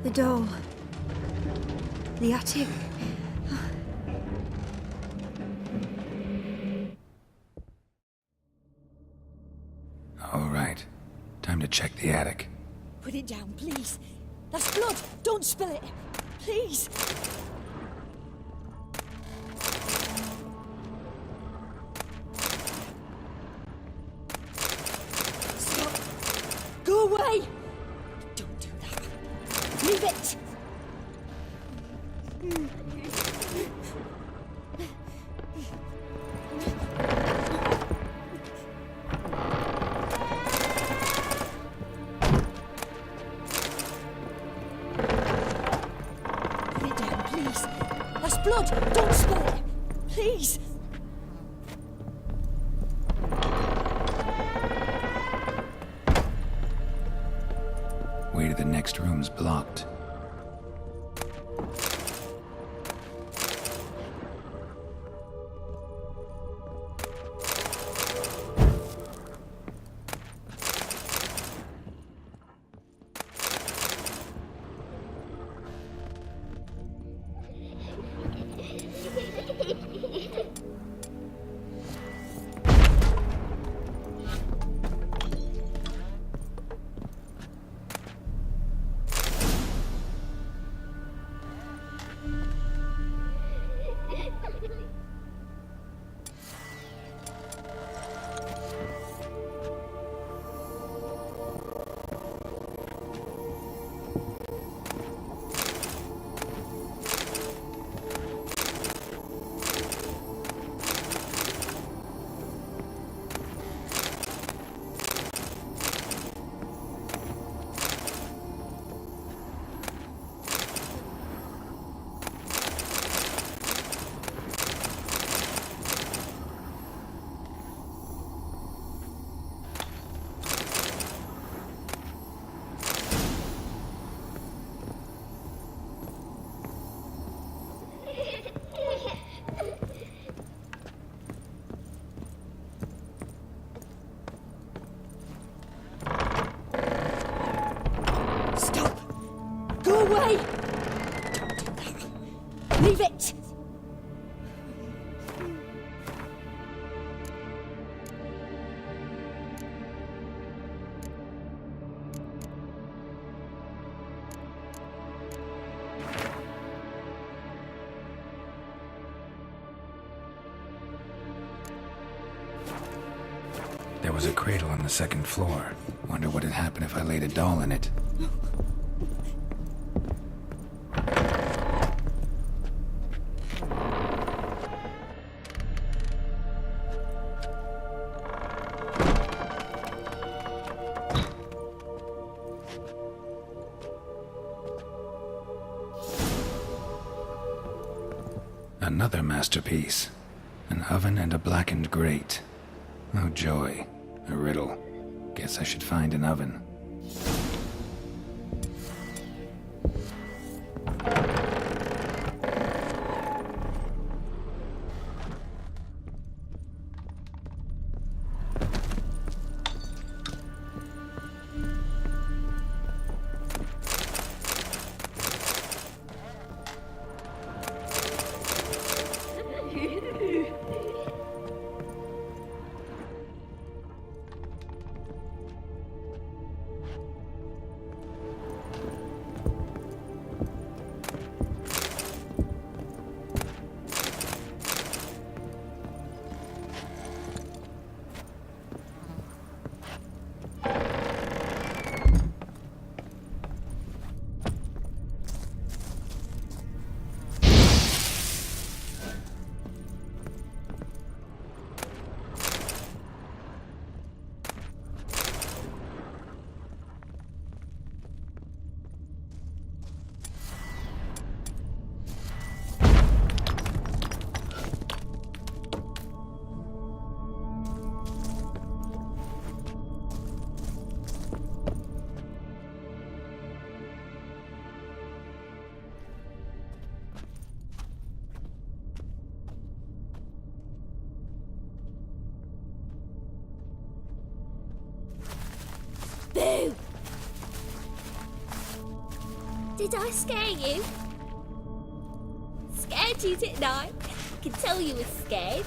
I: The doll. The attic.
B: All right. Time to check the attic.
I: Put it down, please. That's blood. Don't spill it. Please. Stop. Go away. Don't do that. Leave it. Blood! Don't spill it! Please!
B: Way to the next room's blocked. There was a cradle on the second floor. Wonder what had happened if I laid a doll in it. Another masterpiece. An oven and a blackened grate. Oh joy. A riddle. Guess I should find an oven.
H: Boo! Did I scare you? Scared you, didn't I? I can tell you were scared.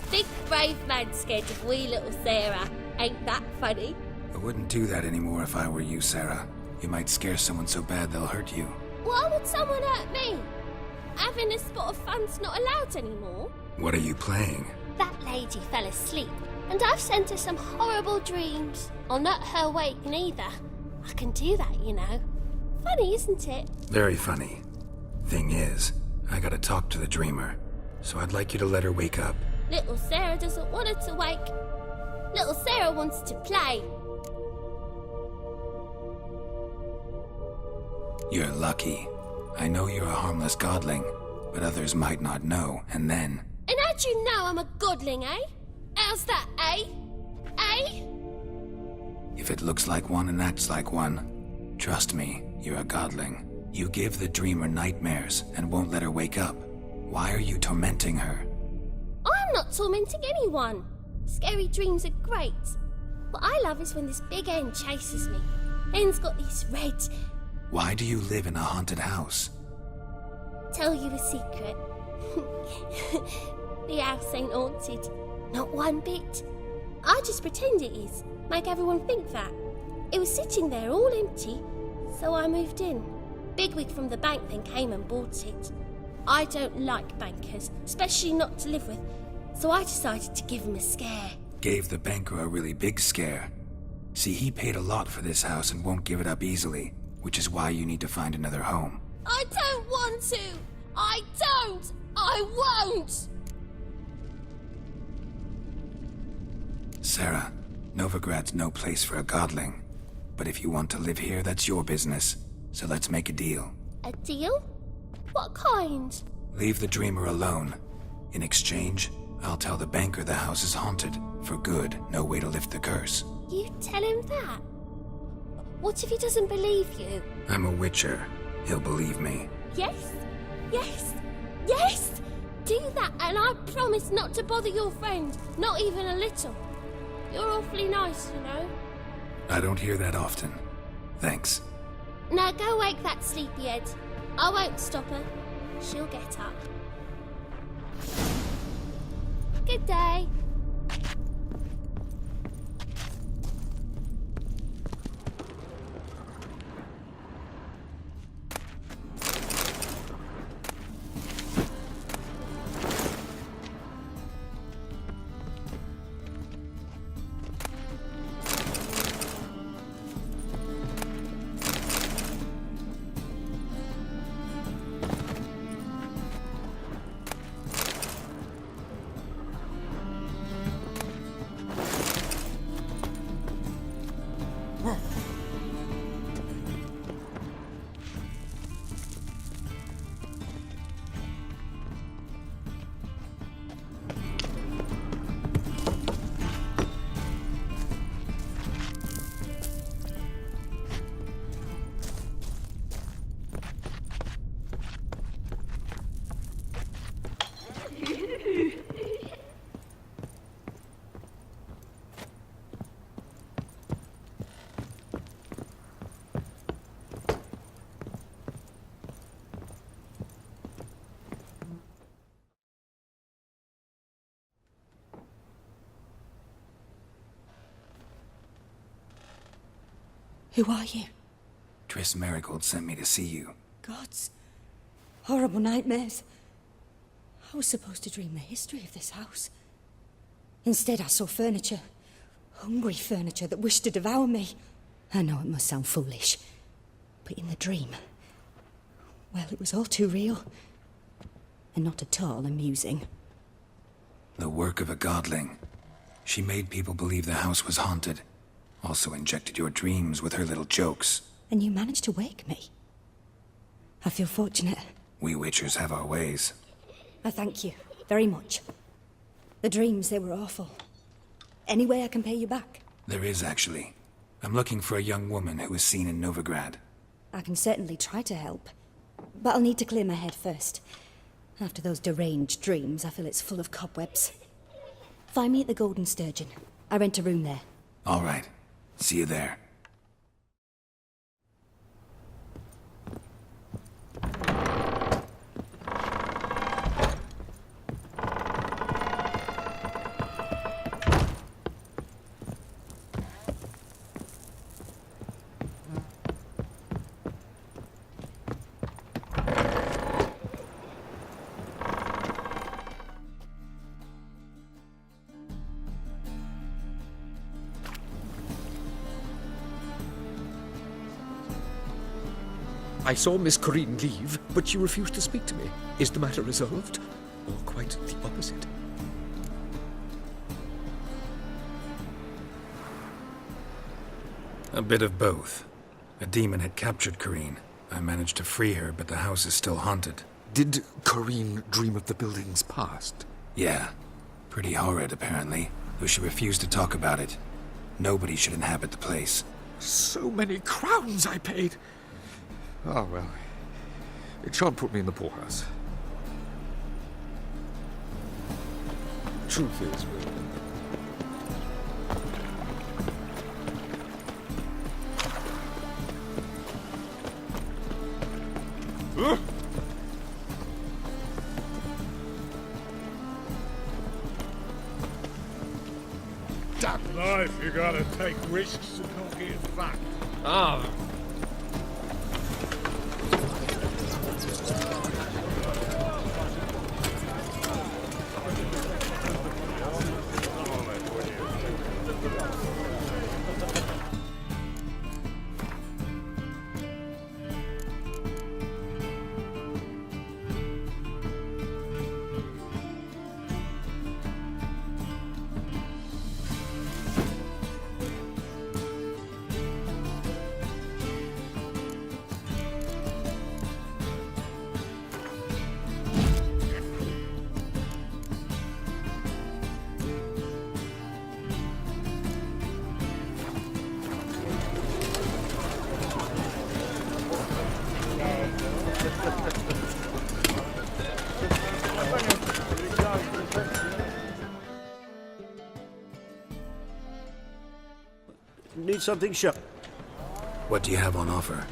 H: Big brave man scared of wee little Sarah. Ain't that funny?
B: I wouldn't do that anymore if I were you, Sarah. You might scare someone so bad they'll hurt you.
H: Why would someone hurt me? Having a spot of fun's not allowed anymore.
B: What are you playing?
H: That lady fell asleep, and I've sent her some horrible dreams. I'll not her wake neither. I can do that, you know. Funny, isn't it?
B: Very funny. Thing is, I gotta talk to the dreamer, so I'd like you to let her wake up.
H: Little Sarah doesn't want her to wake. Little Sarah wants to play.
B: You're lucky. I know you're a harmless godling, but others might not know, and then...
H: And how'd you know I'm a godling, eh? How's that, eh? Eh?
B: If it looks like one and acts like one, trust me, you're a godling. You give the dreamer nightmares and won't let her wake up. Why are you tormenting her?
H: I'm not tormenting anyone. Scary dreams are great. What I love is when this big hen chases me. Hen's got these red...
B: Why do you live in a haunted house?
H: Tell you a secret. The house ain't haunted. Not one bit. I just pretend it is. Make everyone think that. It was sitting there all empty, so I moved in. Bigwig from the bank then came and bought it. I don't like bankers, especially not to live with, so I decided to give him a scare.
B: Gave the banker a really big scare. See, he paid a lot for this house and won't give it up easily, which is why you need to find another home.
H: I don't want to! I don't! I won't!
B: Sarah, Novigrad's no place for a godling. But if you want to live here, that's your business. So let's make a deal.
H: A deal? What kind?
B: Leave the dreamer alone. In exchange, I'll tell the banker the house is haunted. For good, no way to lift the curse.
H: You tell him that? What if he doesn't believe you?
B: I'm a witcher. He'll believe me.
H: Yes? Yes? Yes! Do that and I promise not to bother your friend. Not even a little. You're awfully nice, you know.
B: I don't hear that often. Thanks.
H: Now go wake that sleepyhead. I won't stop her. She'll get up. Good day.
I: Who are you?
B: Triss Marigold sent me to see you.
I: Gods. Horrible nightmares. I was supposed to dream the history of this house. Instead, I saw furniture. Hungry furniture that wished to devour me. I know it must sound foolish, but in the dream, well, it was all too real. And not at all amusing.
B: The work of a godling. She made people believe the house was haunted. Also injected your dreams with her little jokes.
I: And you managed to wake me. I feel fortunate.
B: We witchers have our ways.
I: I thank you very much. The dreams, they were awful. Any way I can pay you back?
B: There is, actually. I'm looking for a young woman who was seen in Novigrad.
I: I can certainly try to help. But I'll need to clear my head first. After those deranged dreams, I feel it's full of cobwebs. Find me at the Golden Sturgeon. I rent a room there.
B: All right. See you there.
A: I saw Miss Corinne leave, but she refused to speak to me. Is the matter resolved? Or quite the opposite?
B: A bit of both. A demon had captured Corinne. I managed to free her, but the house is still haunted.
F: Did Corinne dream of the building's past?
B: Yeah. Pretty horrid, apparently, though she refused to talk about it. Nobody should inhabit the place.
F: So many crowns I paid! Ah, well. It shan't put me in the poorhouse.
A: Truth is, Will.
K: Damn life, you gotta take risks and not get back.
A: Ah.
L: Need something sharp.
B: What do you have on offer?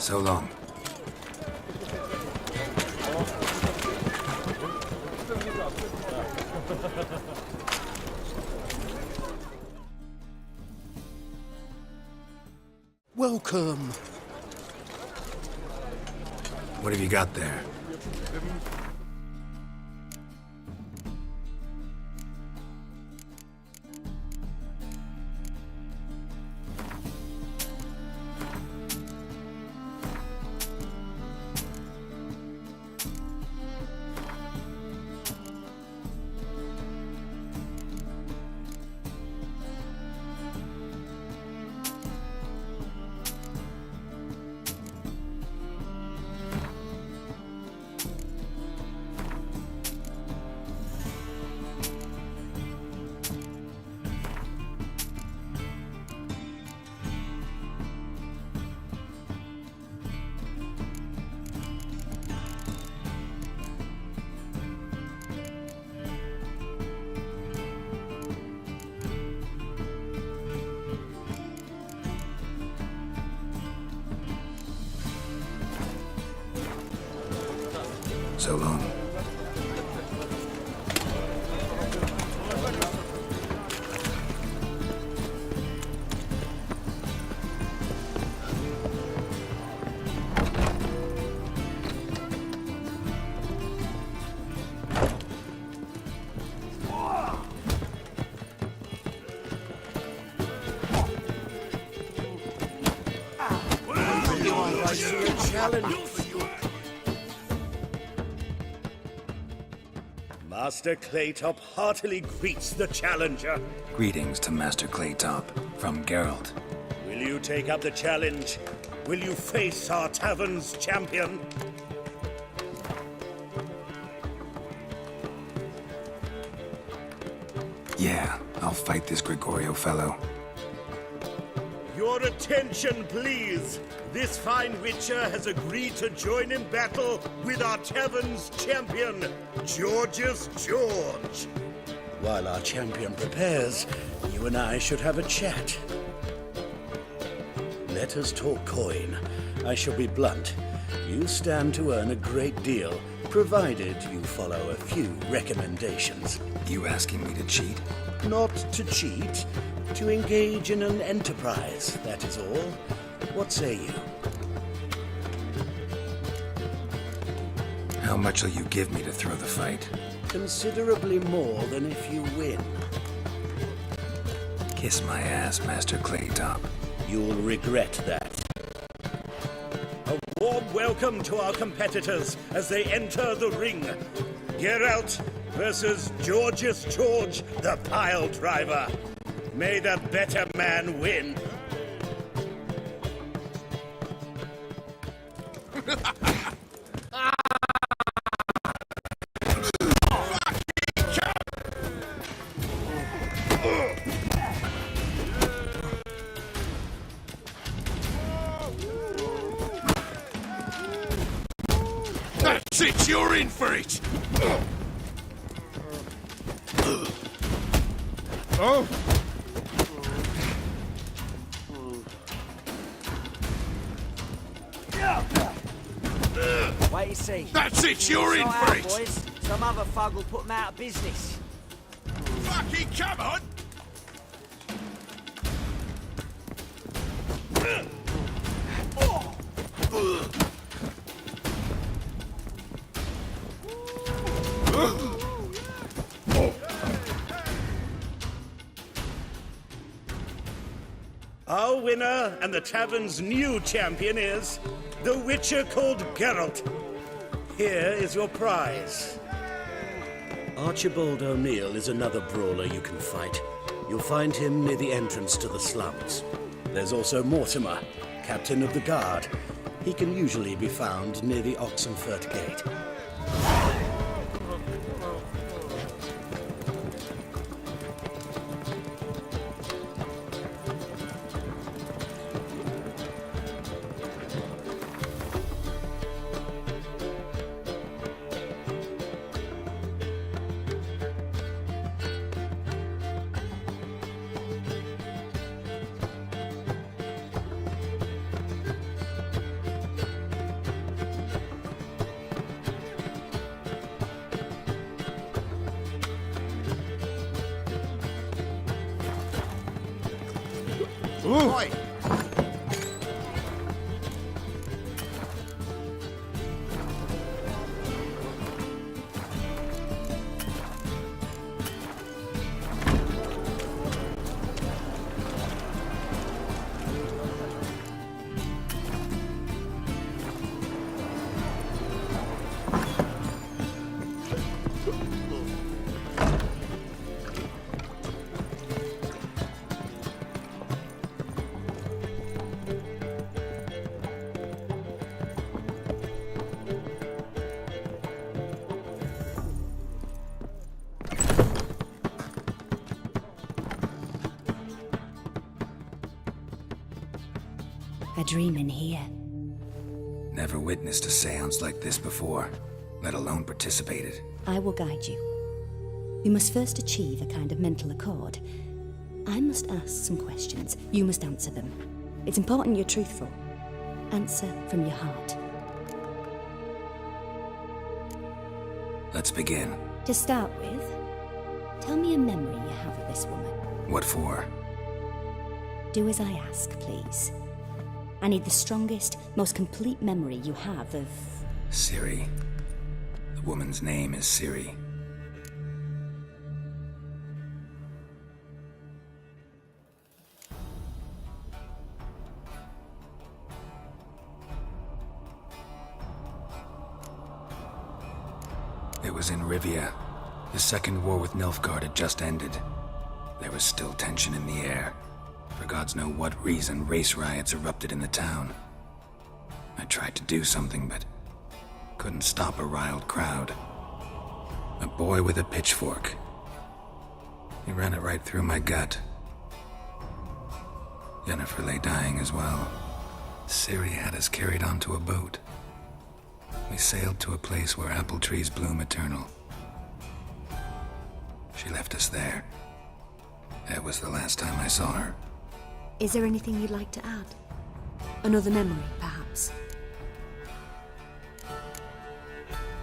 B: So long.
R: Welcome.
B: What have you got there? So long.
K: Master Claytop heartily greets the challenger.
B: Greetings to Master Claytop from Geralt.
K: Will you take up the challenge? Will you face our tavern's champion?
B: Yeah, I'll fight this Gregorio fellow.
K: Your attention, please. This fine witcher has agreed to join in battle with our tavern's champion, George's George. While our champion prepares, you and I should have a chat. Let us talk coin. I shall be blunt. You stand to earn a great deal, provided you follow a few recommendations.
B: You asking me to cheat?
K: Not to cheat, to engage in an enterprise, that is all. What say you?
B: How much will you give me to throw the fight?
K: Considerably more than if you win.
B: Kiss my ass, Master Claytop.
K: You'll regret that. A warm welcome to our competitors as they enter the ring. Geralt versus George's George, the pile driver. May the better man win.
N: That's it, you're in for it! Oh!
C: Wait and see.
N: That's it, you're in for it!
C: Boys. Some other thug will put them out of business.
N: Fucking come on!
K: Our winner and the tavern's new champion is the Witcher called Geralt. Here is your prize. Archibald O'Neill is another brawler you can fight. You'll find him near the entrance to the slums. There's also Mortimer, captain of the guard. He can usually be found near the Oxenfurt Gate.
N: Ooh.
G: Oi!
I: A dream in here.
B: Never witnessed a seance like this before, let alone participated.
I: I will guide you. We must first achieve a kind of mental accord. I must ask some questions. You must answer them. It's important you're truthful. Answer from your heart.
B: Let's begin.
I: To start with, tell me a memory you have of this woman.
B: What for?
I: Do as I ask, please. I need the strongest, most complete memory you have of...
B: Ciri. The woman's name is Ciri. It was in Rivia. The second war with Nilfgaard had just ended. There was still tension in the air. For gods know what reason, race riots erupted in the town. I tried to do something, but couldn't stop a riled crowd. A boy with a pitchfork. He ran it right through my gut. Yennefer lay dying as well. Ciri had us carried onto a boat. We sailed to a place where apple trees bloom eternal. She left us there. That was the last time I saw her.
I: Is there anything you'd like to add? Another memory, perhaps?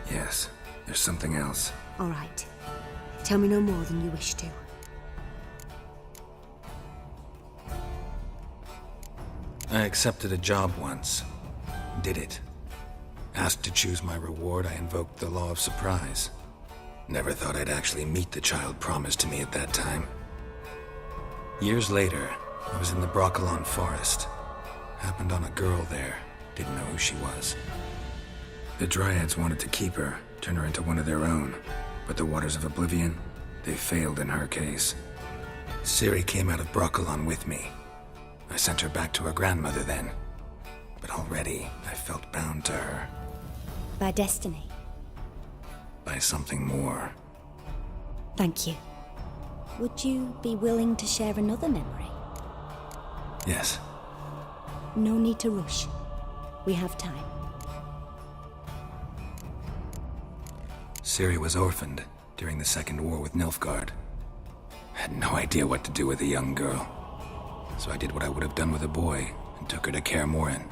B: Yes, there's something else.
I: All right. Tell me no more than you wish to.
B: I accepted a job once. Did it. Asked to choose my reward, I invoked the law of surprise. Never thought I'd actually meet the child promised to me at that time. Years later, I was in the Broccolon forest. Happened on a girl there. Didn't know who she was. The Dryads wanted to keep her, turn her into one of their own. But the Waters of Oblivion, they failed in her case. Ciri came out of Broccolon with me. I sent her back to her grandmother then. But already, I felt bound to her.
I: By destiny.
B: By something more.
I: Thank you. Would you be willing to share another memory?
B: Yes.
I: No need to rush. We have time.
B: Ciri was orphaned during the Second War with Nilfgaard. Had no idea what to do with a young girl. So I did what I would have done with a boy and took her to Kaer Morhen.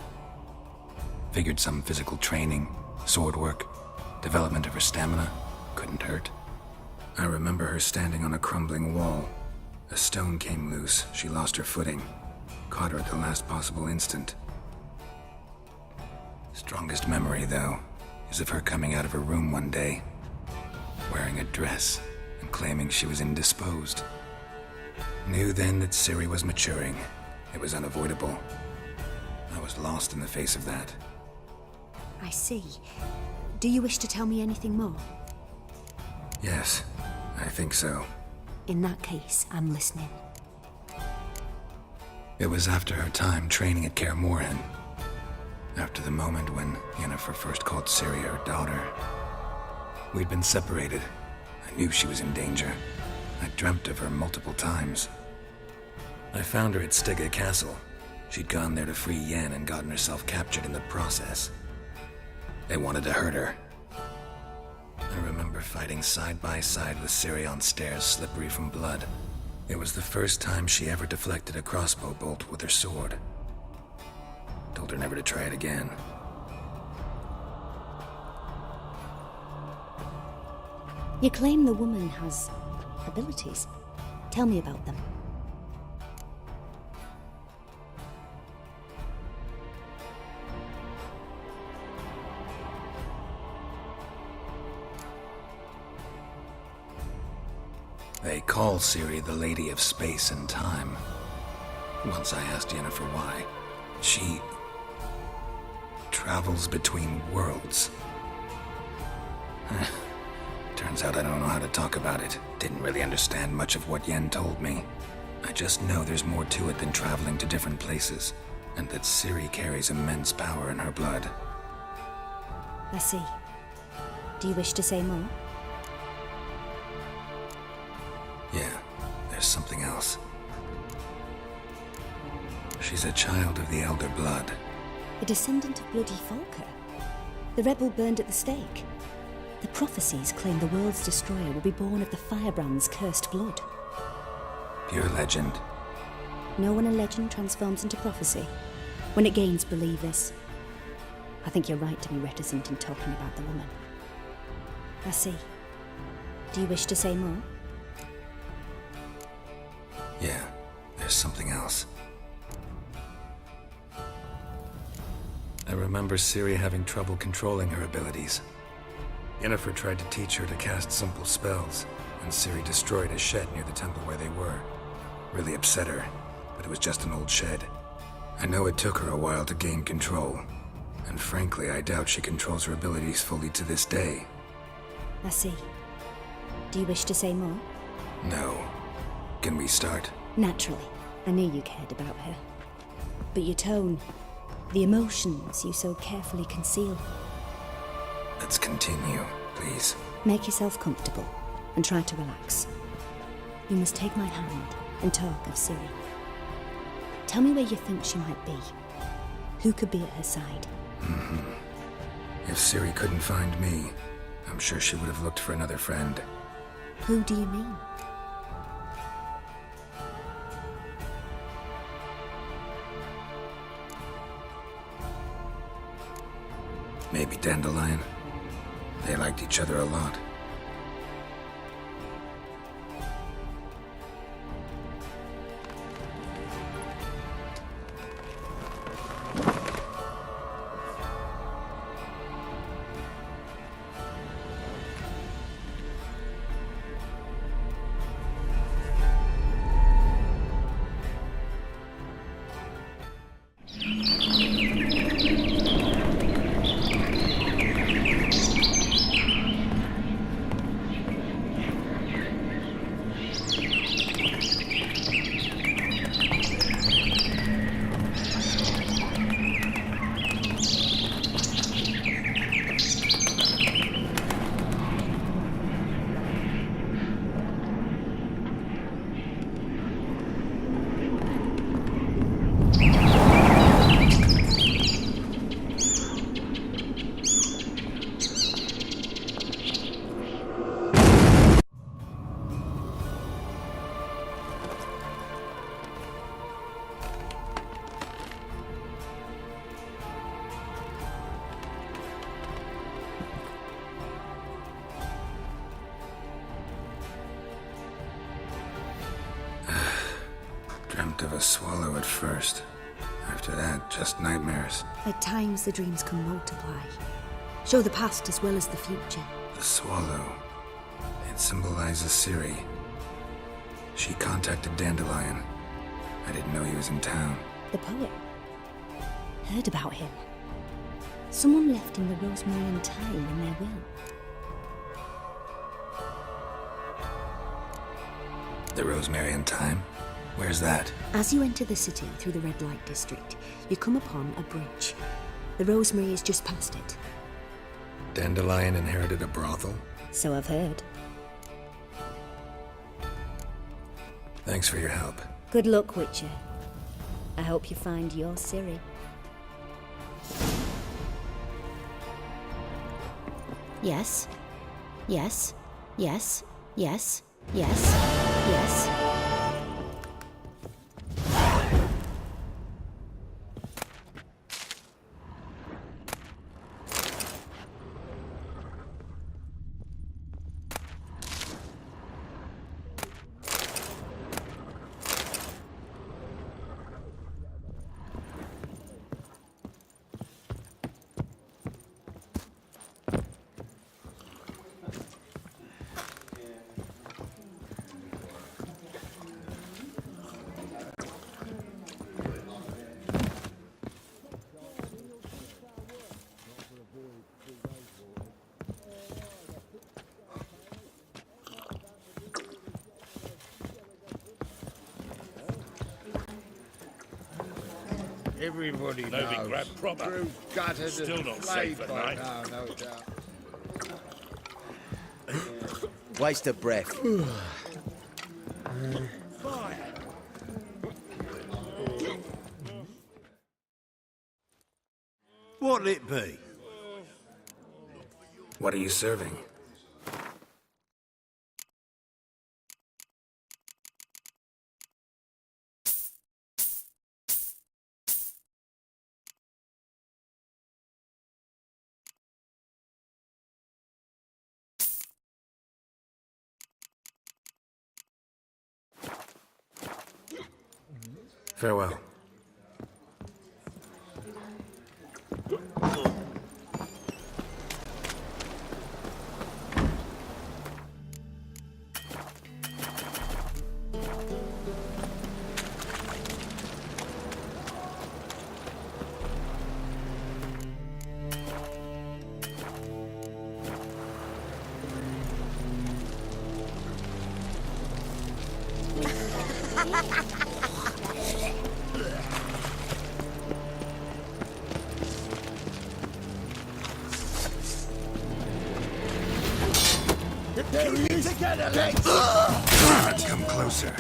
B: Figured some physical training, sword work, development of her stamina couldn't hurt. I remember her standing on a crumbling wall. A stone came loose, she lost her footing. Caught her at the last possible instant. Strongest memory, though, is of her coming out of her room one day, wearing a dress and claiming she was indisposed. Knew then that Ciri was maturing. It was unavoidable. I was lost in the face of that.
I: I see. Do you wish to tell me anything more?
B: Yes, I think so.
I: In that case, I'm listening.
B: It was after her time training at Kaer Morhen. After the moment when Yennefer first called Ciri her daughter. We'd been separated. I knew she was in danger. I dreamt of her multiple times. I found her at Stygga Castle. She'd gone there to free Yen and gotten herself captured in the process. They wanted to hurt her. I remember fighting side by side with Ciri on stairs slippery from blood. It was the first time she ever deflected a crossbow bolt with her sword. Told her never to try it again.
I: You claim the woman has abilities. Tell me about them.
B: They call Ciri the Lady of Space and Time. Once I asked Yennefer why. She travels between worlds. Turns out I don't know how to talk about it. Didn't really understand much of what Yen told me. I just know there's more to it than traveling to different places, and that Ciri carries immense power in her blood.
I: I see. Do you wish to say more?
B: Yeah, there's something else. She's a child of the Elder Blood.
I: A descendant of bloody Falker. The rebel burned at the stake. The prophecies claim the world's destroyer will be born of the firebrand's cursed blood.
B: Pure legend.
I: Know when a legend transforms into prophecy? When it gains believers. I think you're right to be reticent in talking about the woman. I see. Do you wish to say more?
B: Yeah, there's something else. I remember Ciri having trouble controlling her abilities. Yennefer tried to teach her to cast simple spells, and Ciri destroyed a shed near the temple where they were. Really upset her, but it was just an old shed. I know it took her a while to gain control, and frankly, I doubt she controls her abilities fully to this day.
I: I see. Do you wish to say more?
B: No. Can we start?
I: Naturally. I knew you cared about her. But your tone, the emotions you so carefully conceal.
B: Let's continue, please.
I: Make yourself comfortable and try to relax. You must take my hand and talk of Ciri. Tell me where you think she might be. Who could be at her side?
B: If Ciri couldn't find me, I'm sure she would have looked for another friend.
I: Who do you mean?
B: Maybe Dandelion. They liked each other a lot. Dreamt of a swallow at first. After that, just nightmares.
I: At times the dreams can multiply. Show the past as well as the future.
B: The swallow. It symbolizes Ciri. She contacted Dandelion. I didn't know he was in town.
I: The poet. Heard about him. Someone left him the Rosemary Thyme in their will.
B: The Rosemary Thyme? Where's that?
I: As you enter the city through the red light district, you come upon a bridge. The Rosemary is just past it.
B: Dandelion inherited a brothel?
I: So I've heard.
B: Thanks for your help.
I: Good luck, Witcher. I hope you find your Ciri. Yes. Yes. Yes. Yes. Yes. Yes.
K: Everybody
O: No big
K: knows.
O: grab proper.
K: Through gutted
O: Still
K: and
O: not
K: flayed
O: safe at
K: by
O: night.
K: now, no doubt.
G: Waste of breath.
K: What'll it be?
B: What are you serving? Farewell.
K: There he is! Together, let's...
B: Come closer.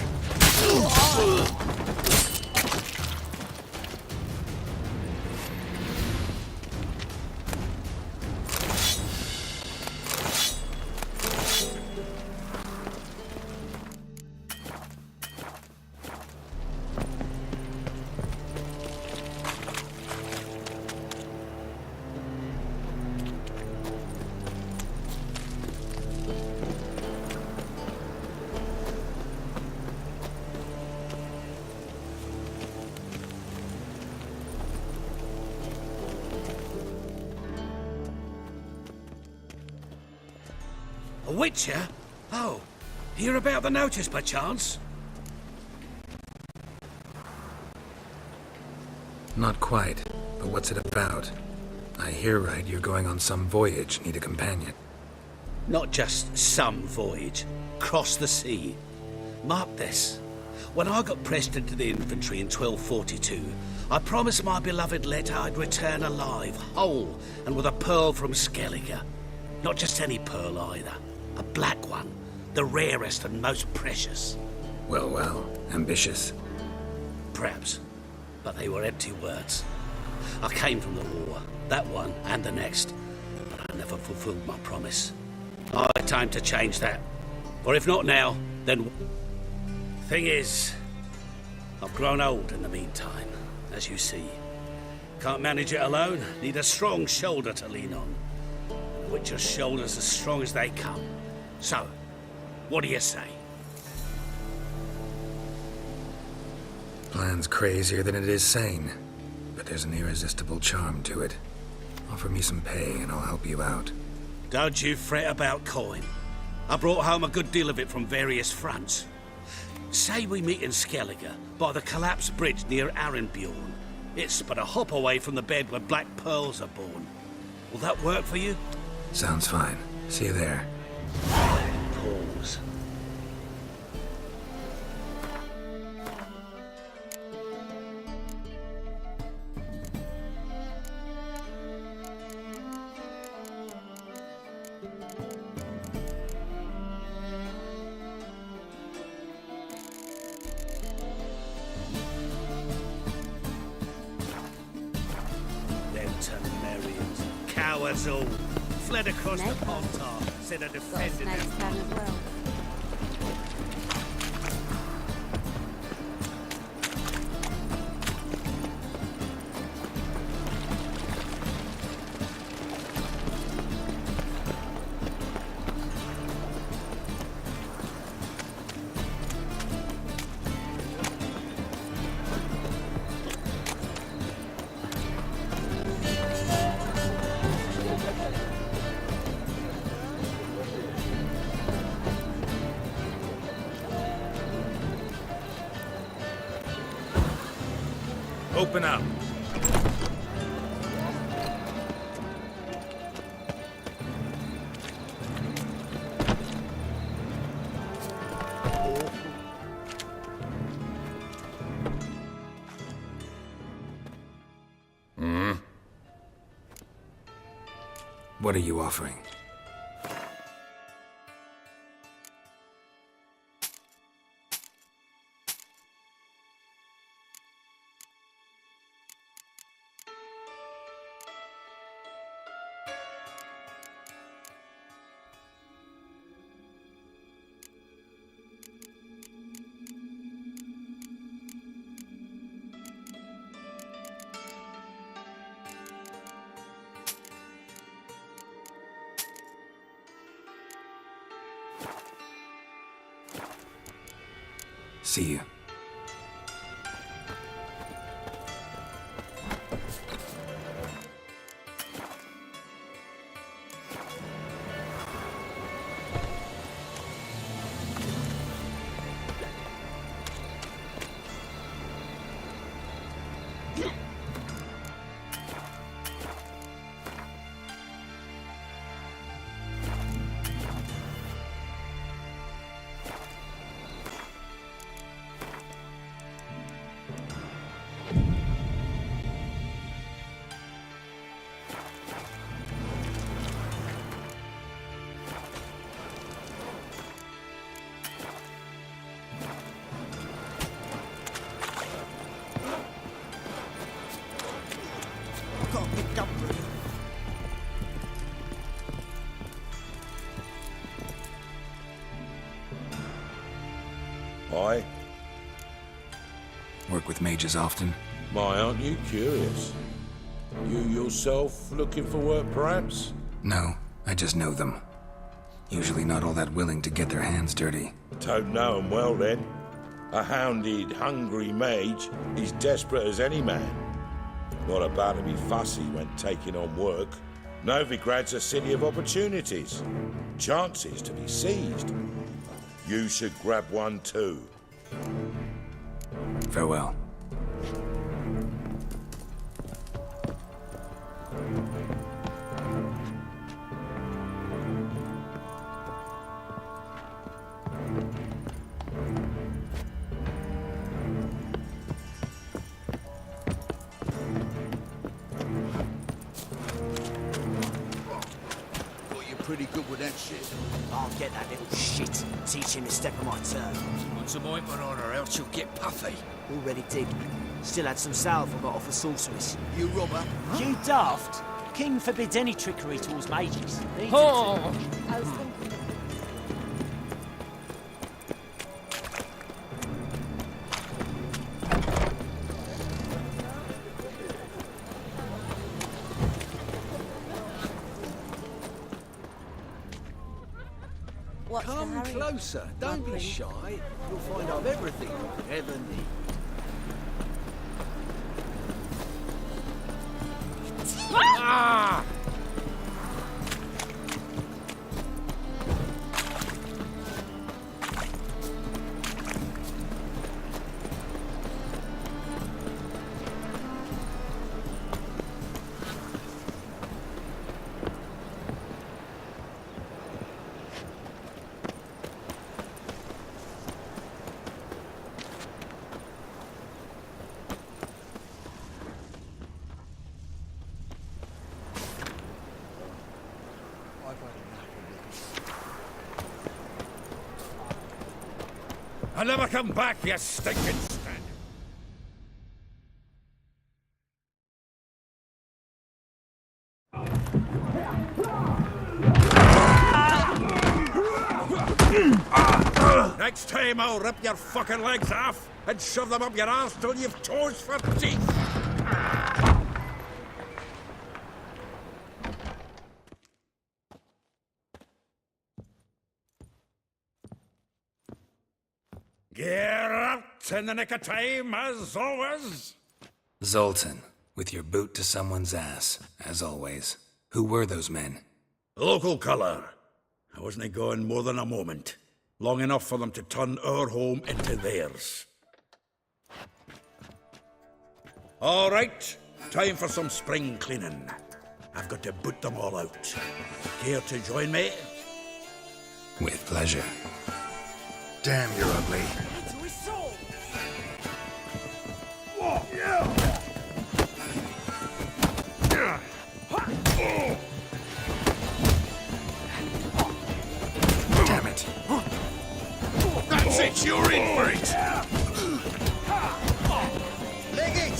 E: A witcher? Oh, hear about the notice, perchance?
B: Not quite, but what's it about? I hear right you're going on some voyage, need a companion.
E: Not just some voyage. Cross the sea. Mark this. When I got pressed into the infantry in 1242, I promised my beloved Letta I'd return alive, whole, and with a pearl from Skellige. Not just any pearl either. A black one. The rarest and most precious.
B: Well, well. Ambitious.
E: Perhaps. But they were empty words. I came from the war. That one and the next. But I never fulfilled my promise. I had time to change that. Or if not now, then... Thing is, I've grown old in the meantime, as you see. Can't manage it alone. Need a strong shoulder to lean on. The Witcher's shoulders as strong as they come. So, what do you say?
B: Plan's crazier than it is sane, but there's an irresistible charm to it. Offer me some pay and I'll help you out.
E: Don't you fret about coin. I brought home a good deal of it from various fronts. Say we meet in Skellige, by the collapsed bridge near Arenbjorn. It's but a hop away from the bed where black pearls are born. Will that work for you?
B: Sounds fine. See you there.
E: Pause. Them Temerians, cowards all, fled across the Pontar, said I defended them.
F: Open up.
B: What are you offering? See you.
O: Aye?
B: Work with mages often?
O: My, aren't you curious? You yourself looking for work, perhaps?
B: No, I just know them. Usually not all that willing to get their hands dirty.
O: Don't know 'em well, then. A hounded, hungry mage is desperate as any man. Not about to be fussy when taking on work. Novigrad's a city of opportunities. Chances to be seized. You should grab one too.
B: Farewell.
G: Pretty good with that shit.
C: I'll get that little shit. Teach him to step on my turn.
A: Put some ointment on her, else you'll get puffy.
C: Already did. Still had some salve I got off a sorceress.
G: You robber?
C: You daft? King forbids any trickery towards mages.
I: I was thinking.
L: Come closer. Don't be shy. You'll find I've everything you ever need.
A: Ah!
F: I'll never come back, you stinking stand. Next time I'll rip your fucking legs off and shove them up your arse till you've toes for teeth. Get out in the nick of time, as always.
B: Zoltan, with your boot to someone's ass, as always. Who were those men?
E: Local colour. I wasn't gone more than a moment. Long enough for them to turn our home into theirs. All right, time for some spring cleaning. I've got to boot them all out. Care to join me?
B: With pleasure.
M: Damn, you're ugly.
B: Damn it.
M: That's it, you're in for it!
G: Leg it!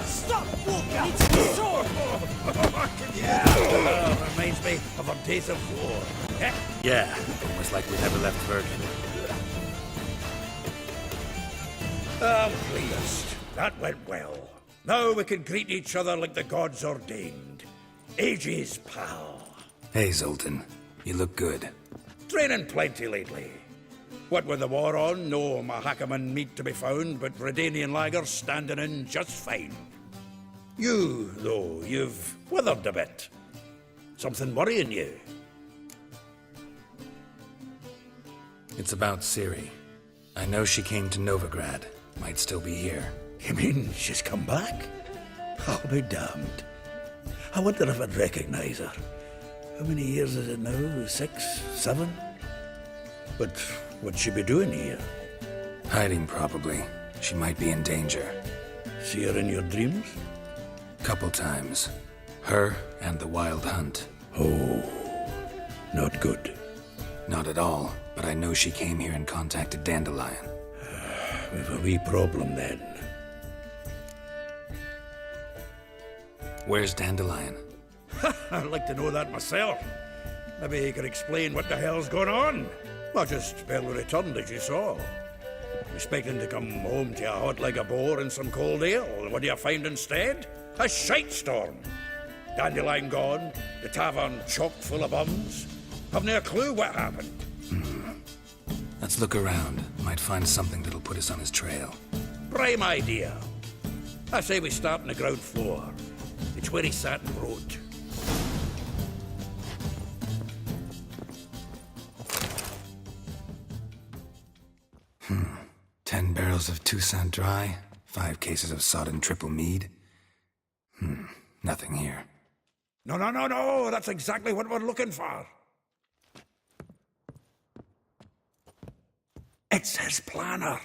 C: Stop walking! It's the sword!
E: Reminds me of our days of war. Eh? Yeah, almost like we never left Virgin. I'm pleased. That went well.
O: Now we can greet each other like the gods ordained. Ages, pal.
B: Hey, Zoltan. You look good.
O: Training plenty lately. What with the war on, no Mahakaman meat to be found, but Redanian lagers standing in just fine. You, though, you've withered a bit. Something worrying you?
B: It's about Ciri. I know she came to Novigrad. Might still be here.
O: You mean she's come back? I'll be damned. I wonder if I'd recognize her. How many years is it now? 6, 7? But what'd she be doing here?
B: Hiding, probably. She might be in danger.
O: See her in your dreams?
B: Couple times. Her and the Wild Hunt.
O: Oh, not good.
B: Not at all, but I know she came here and contacted Dandelion.
O: We've a wee problem then.
B: Where's Dandelion?
O: I'd like to know that myself. Maybe he could explain what the hell's going on. Well, just barely returned, as you saw. Expecting to come home to a hot like a boar and some cold ale. And what do you find instead? A shite storm. Dandelion gone, the tavern chock full of bums. Haven't a clue what happened.
B: Let's look around. Might find something that'll put us on his trail.
O: Prime idea. I say we start on the ground floor. It's where he sat and wrote.
B: Hmm. 10 barrels of Toussaint Dry, 5 cases of sodden triple mead. Nothing here.
O: No, that's exactly what we're looking for. It's his planner.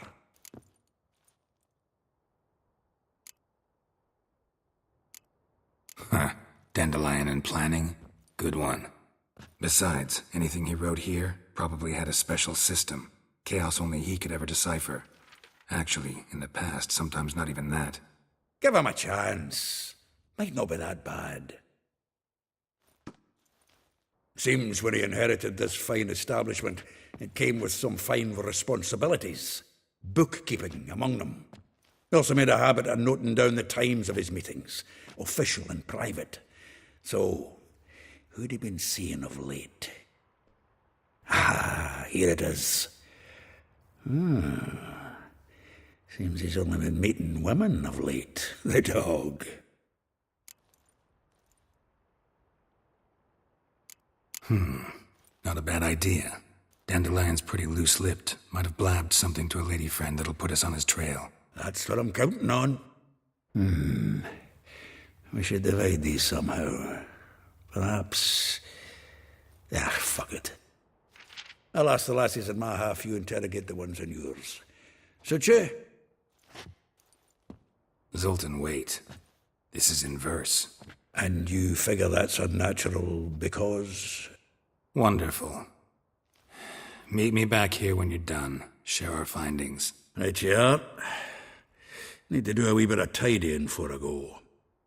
B: Huh. Dandelion and planning? Good one. Besides, anything he wrote here probably had a special system. Chaos only he could ever decipher. Actually, in the past, sometimes not even that.
O: Give him a chance. Might not be that bad. Seems when he inherited this fine establishment, it came with some fine responsibilities. Bookkeeping among them. He also made a habit of noting down the times of his meetings, official and private. So, who'd he been seeing of late? Ah, here it is. Seems he's only been meeting women of late, the dog.
B: Not a bad idea. Dandelion's pretty loose-lipped. Might have blabbed something to a lady friend that'll put us on his trail.
O: That's what I'm counting on. We should divide these somehow. Perhaps... fuck it. I'll ask the lassies in my half, you interrogate the ones in yours. Such a...
B: Zoltan, wait. This is in verse.
O: And you figure that's unnatural because...
B: Wonderful. Meet me back here when you're done. Share our findings.
O: Right you are. Need to do a wee bit of tidying before I go.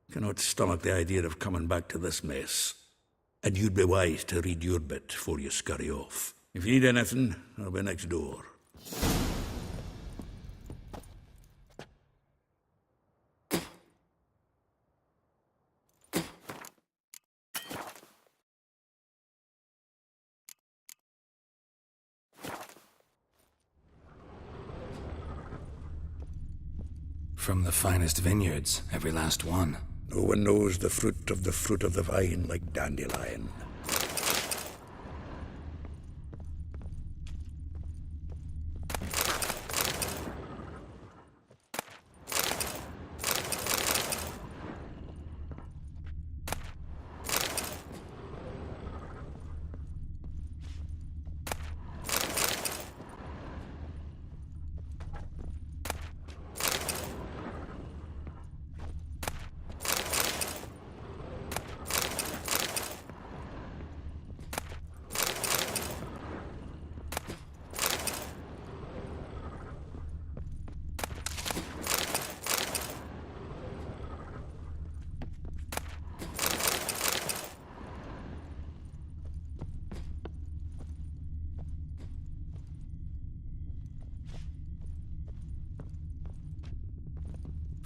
O: Cannot stomach the idea of coming back to this mess. And you'd be wise to read your bit before you scurry off. If you need anything, I'll be next door.
B: From the finest vineyards, every last one.
O: No one knows the fruit of the vine like Dandelion.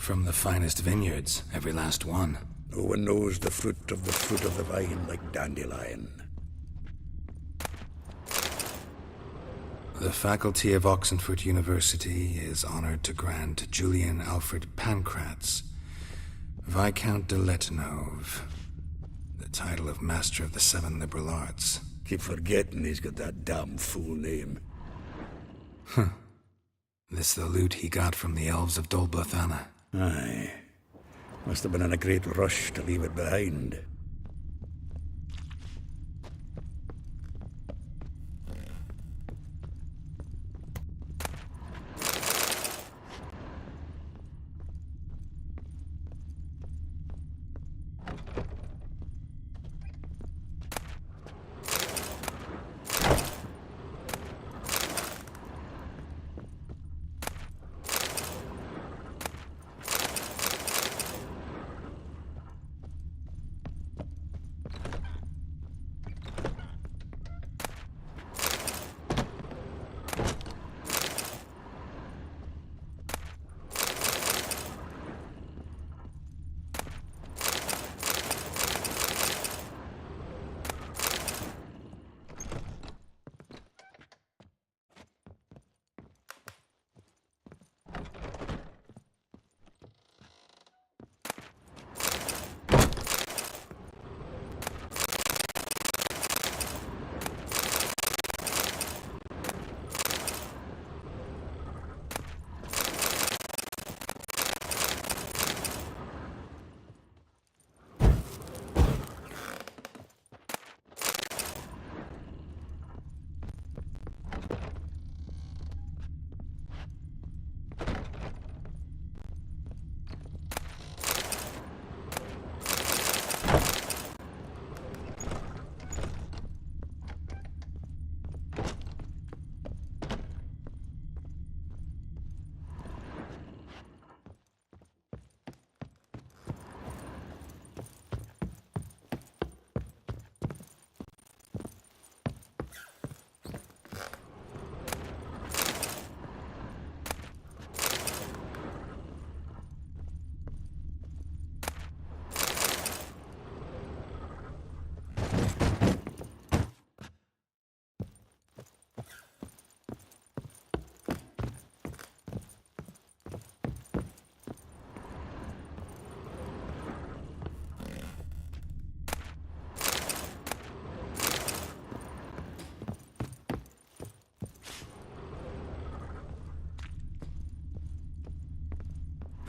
B: From the finest vineyards, every last one.
K: No one knows the fruit of the vine like Dandelion.
B: The faculty of Oxenford University is honored to grant Julian Alfred Pancratz, Viscount de Letenove, the title of Master of the Seven Liberal Arts.
K: Keep forgetting he's got that damn fool name.
B: Huh. This the loot he got from the elves of Dol Blathanna.
K: Aye. Must have been in a great rush to leave it behind.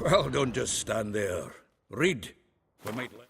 K: Well, don't just stand there. Read. We might let...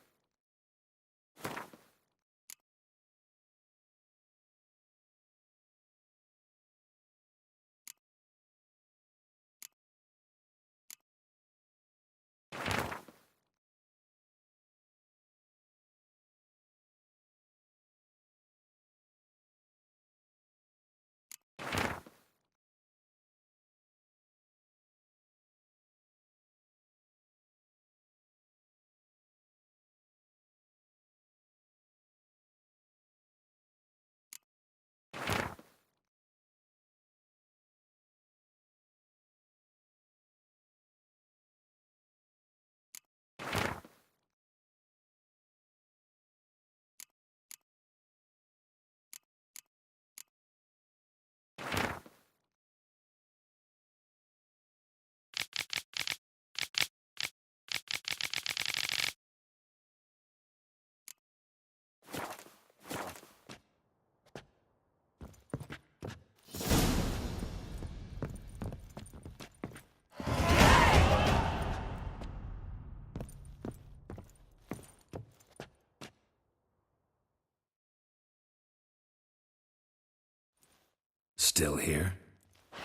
B: Still here?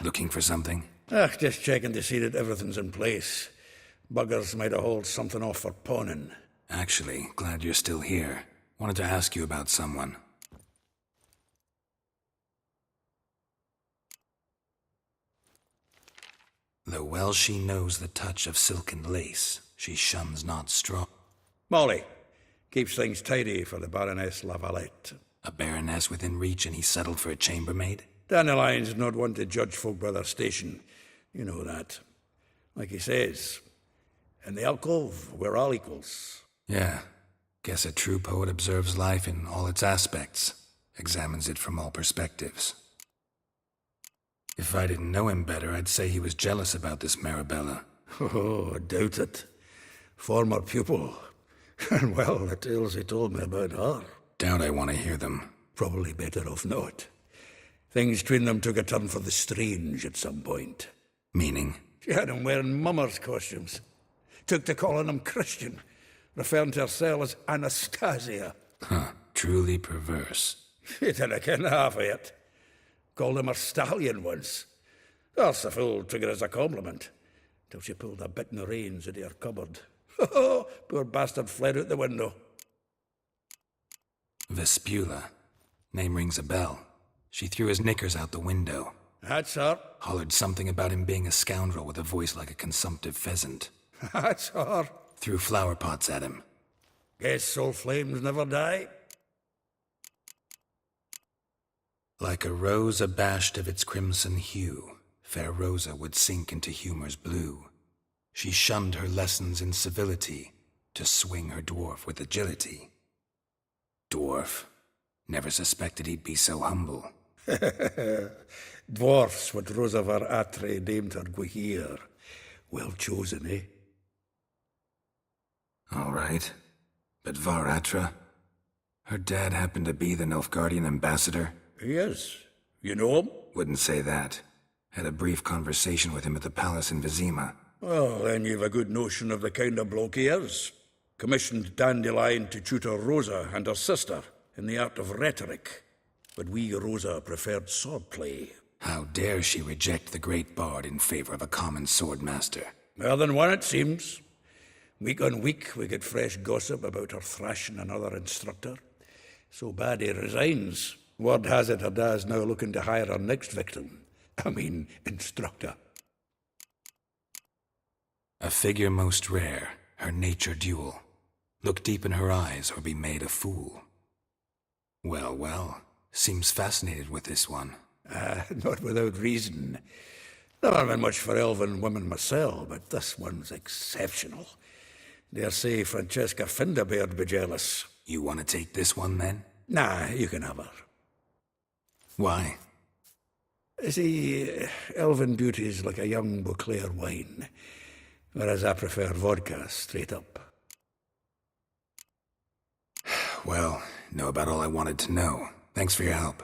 B: Looking for something?
K: Just checking to see that everything's in place. Buggers might have hauled something off for pawning.
B: Actually, glad you're still here. Wanted to ask you about someone. Though well she knows the touch of silken lace, she shuns not straw.
K: Molly keeps things tidy for the Baroness Lavalette.
B: A baroness within reach and he settled for a chambermaid?
K: Dandelion's not one to judge folk by their station. You know that. Like he says,
E: In the alcove, we're all equals.
B: Yeah. Guess a true poet observes life in all its aspects, examines it from all perspectives. If I didn't know him better, I'd say he was jealous about this Marabella.
E: Oh, I doubt it. Former pupil. And well, the tales he told me about her.
B: Doubt I want to hear them.
E: Probably better off not. Things between them took a turn for the strange at some point.
B: Meaning?
E: She had him wearing mummers' costumes. Took to calling him Christian, referring to herself as Anastasia.
B: Huh, truly perverse.
E: She didn't ken half of it. Called him her stallion once. That's a fool took it as a compliment, till she pulled a bit in the reins into her cupboard. Oh, poor bastard fled out the window.
B: Vespula. Name rings a bell. She threw his knickers out the window.
E: That's her.
B: Hollered something about him being a scoundrel with a voice like a consumptive pheasant.
E: That's her.
B: Threw flower pots at him.
E: Guess soul flames never die.
B: Like a rose abashed of its crimson hue, fair Rosa would sink into humor's blue. She shunned her lessons in civility to swing her dwarf with agility. Dwarf. Never suspected he'd be so humble.
E: Dwarfs what Rosa var Atre named her Gwahir. Well chosen, eh?
B: All right. But Varatra? Her dad happened to be the Nilfgaardian ambassador?
E: He is. You know him?
B: Wouldn't say that. Had a brief conversation with him at the palace in Vizima.
E: Well, then you've a good notion of the kind of bloke he is. Commissioned Dandelion to tutor Rosa and her sister in the art of rhetoric. But we Rosa preferred swordplay.
B: How dare she reject the great bard in favor of a common swordmaster?
E: More than one, it seems. Week on week, we get fresh gossip about her thrashing another instructor. So bad he resigns. Word has it her dad's now looking to hire her next victim. Instructor.
B: A figure most rare, her nature dual. Look deep in her eyes or be made a fool. Well, well, seems fascinated with this one.
E: Not without reason. Never been much for elven women myself, but this one's exceptional. Dare say Francesca Finderbeard be jealous.
B: You want to take this one, then?
E: Nah, you can have her.
B: Why?
E: See, elven beauty's like a young Beauclair wine, whereas I prefer vodka straight up.
B: Well, know about all I wanted to know. Thanks for your help.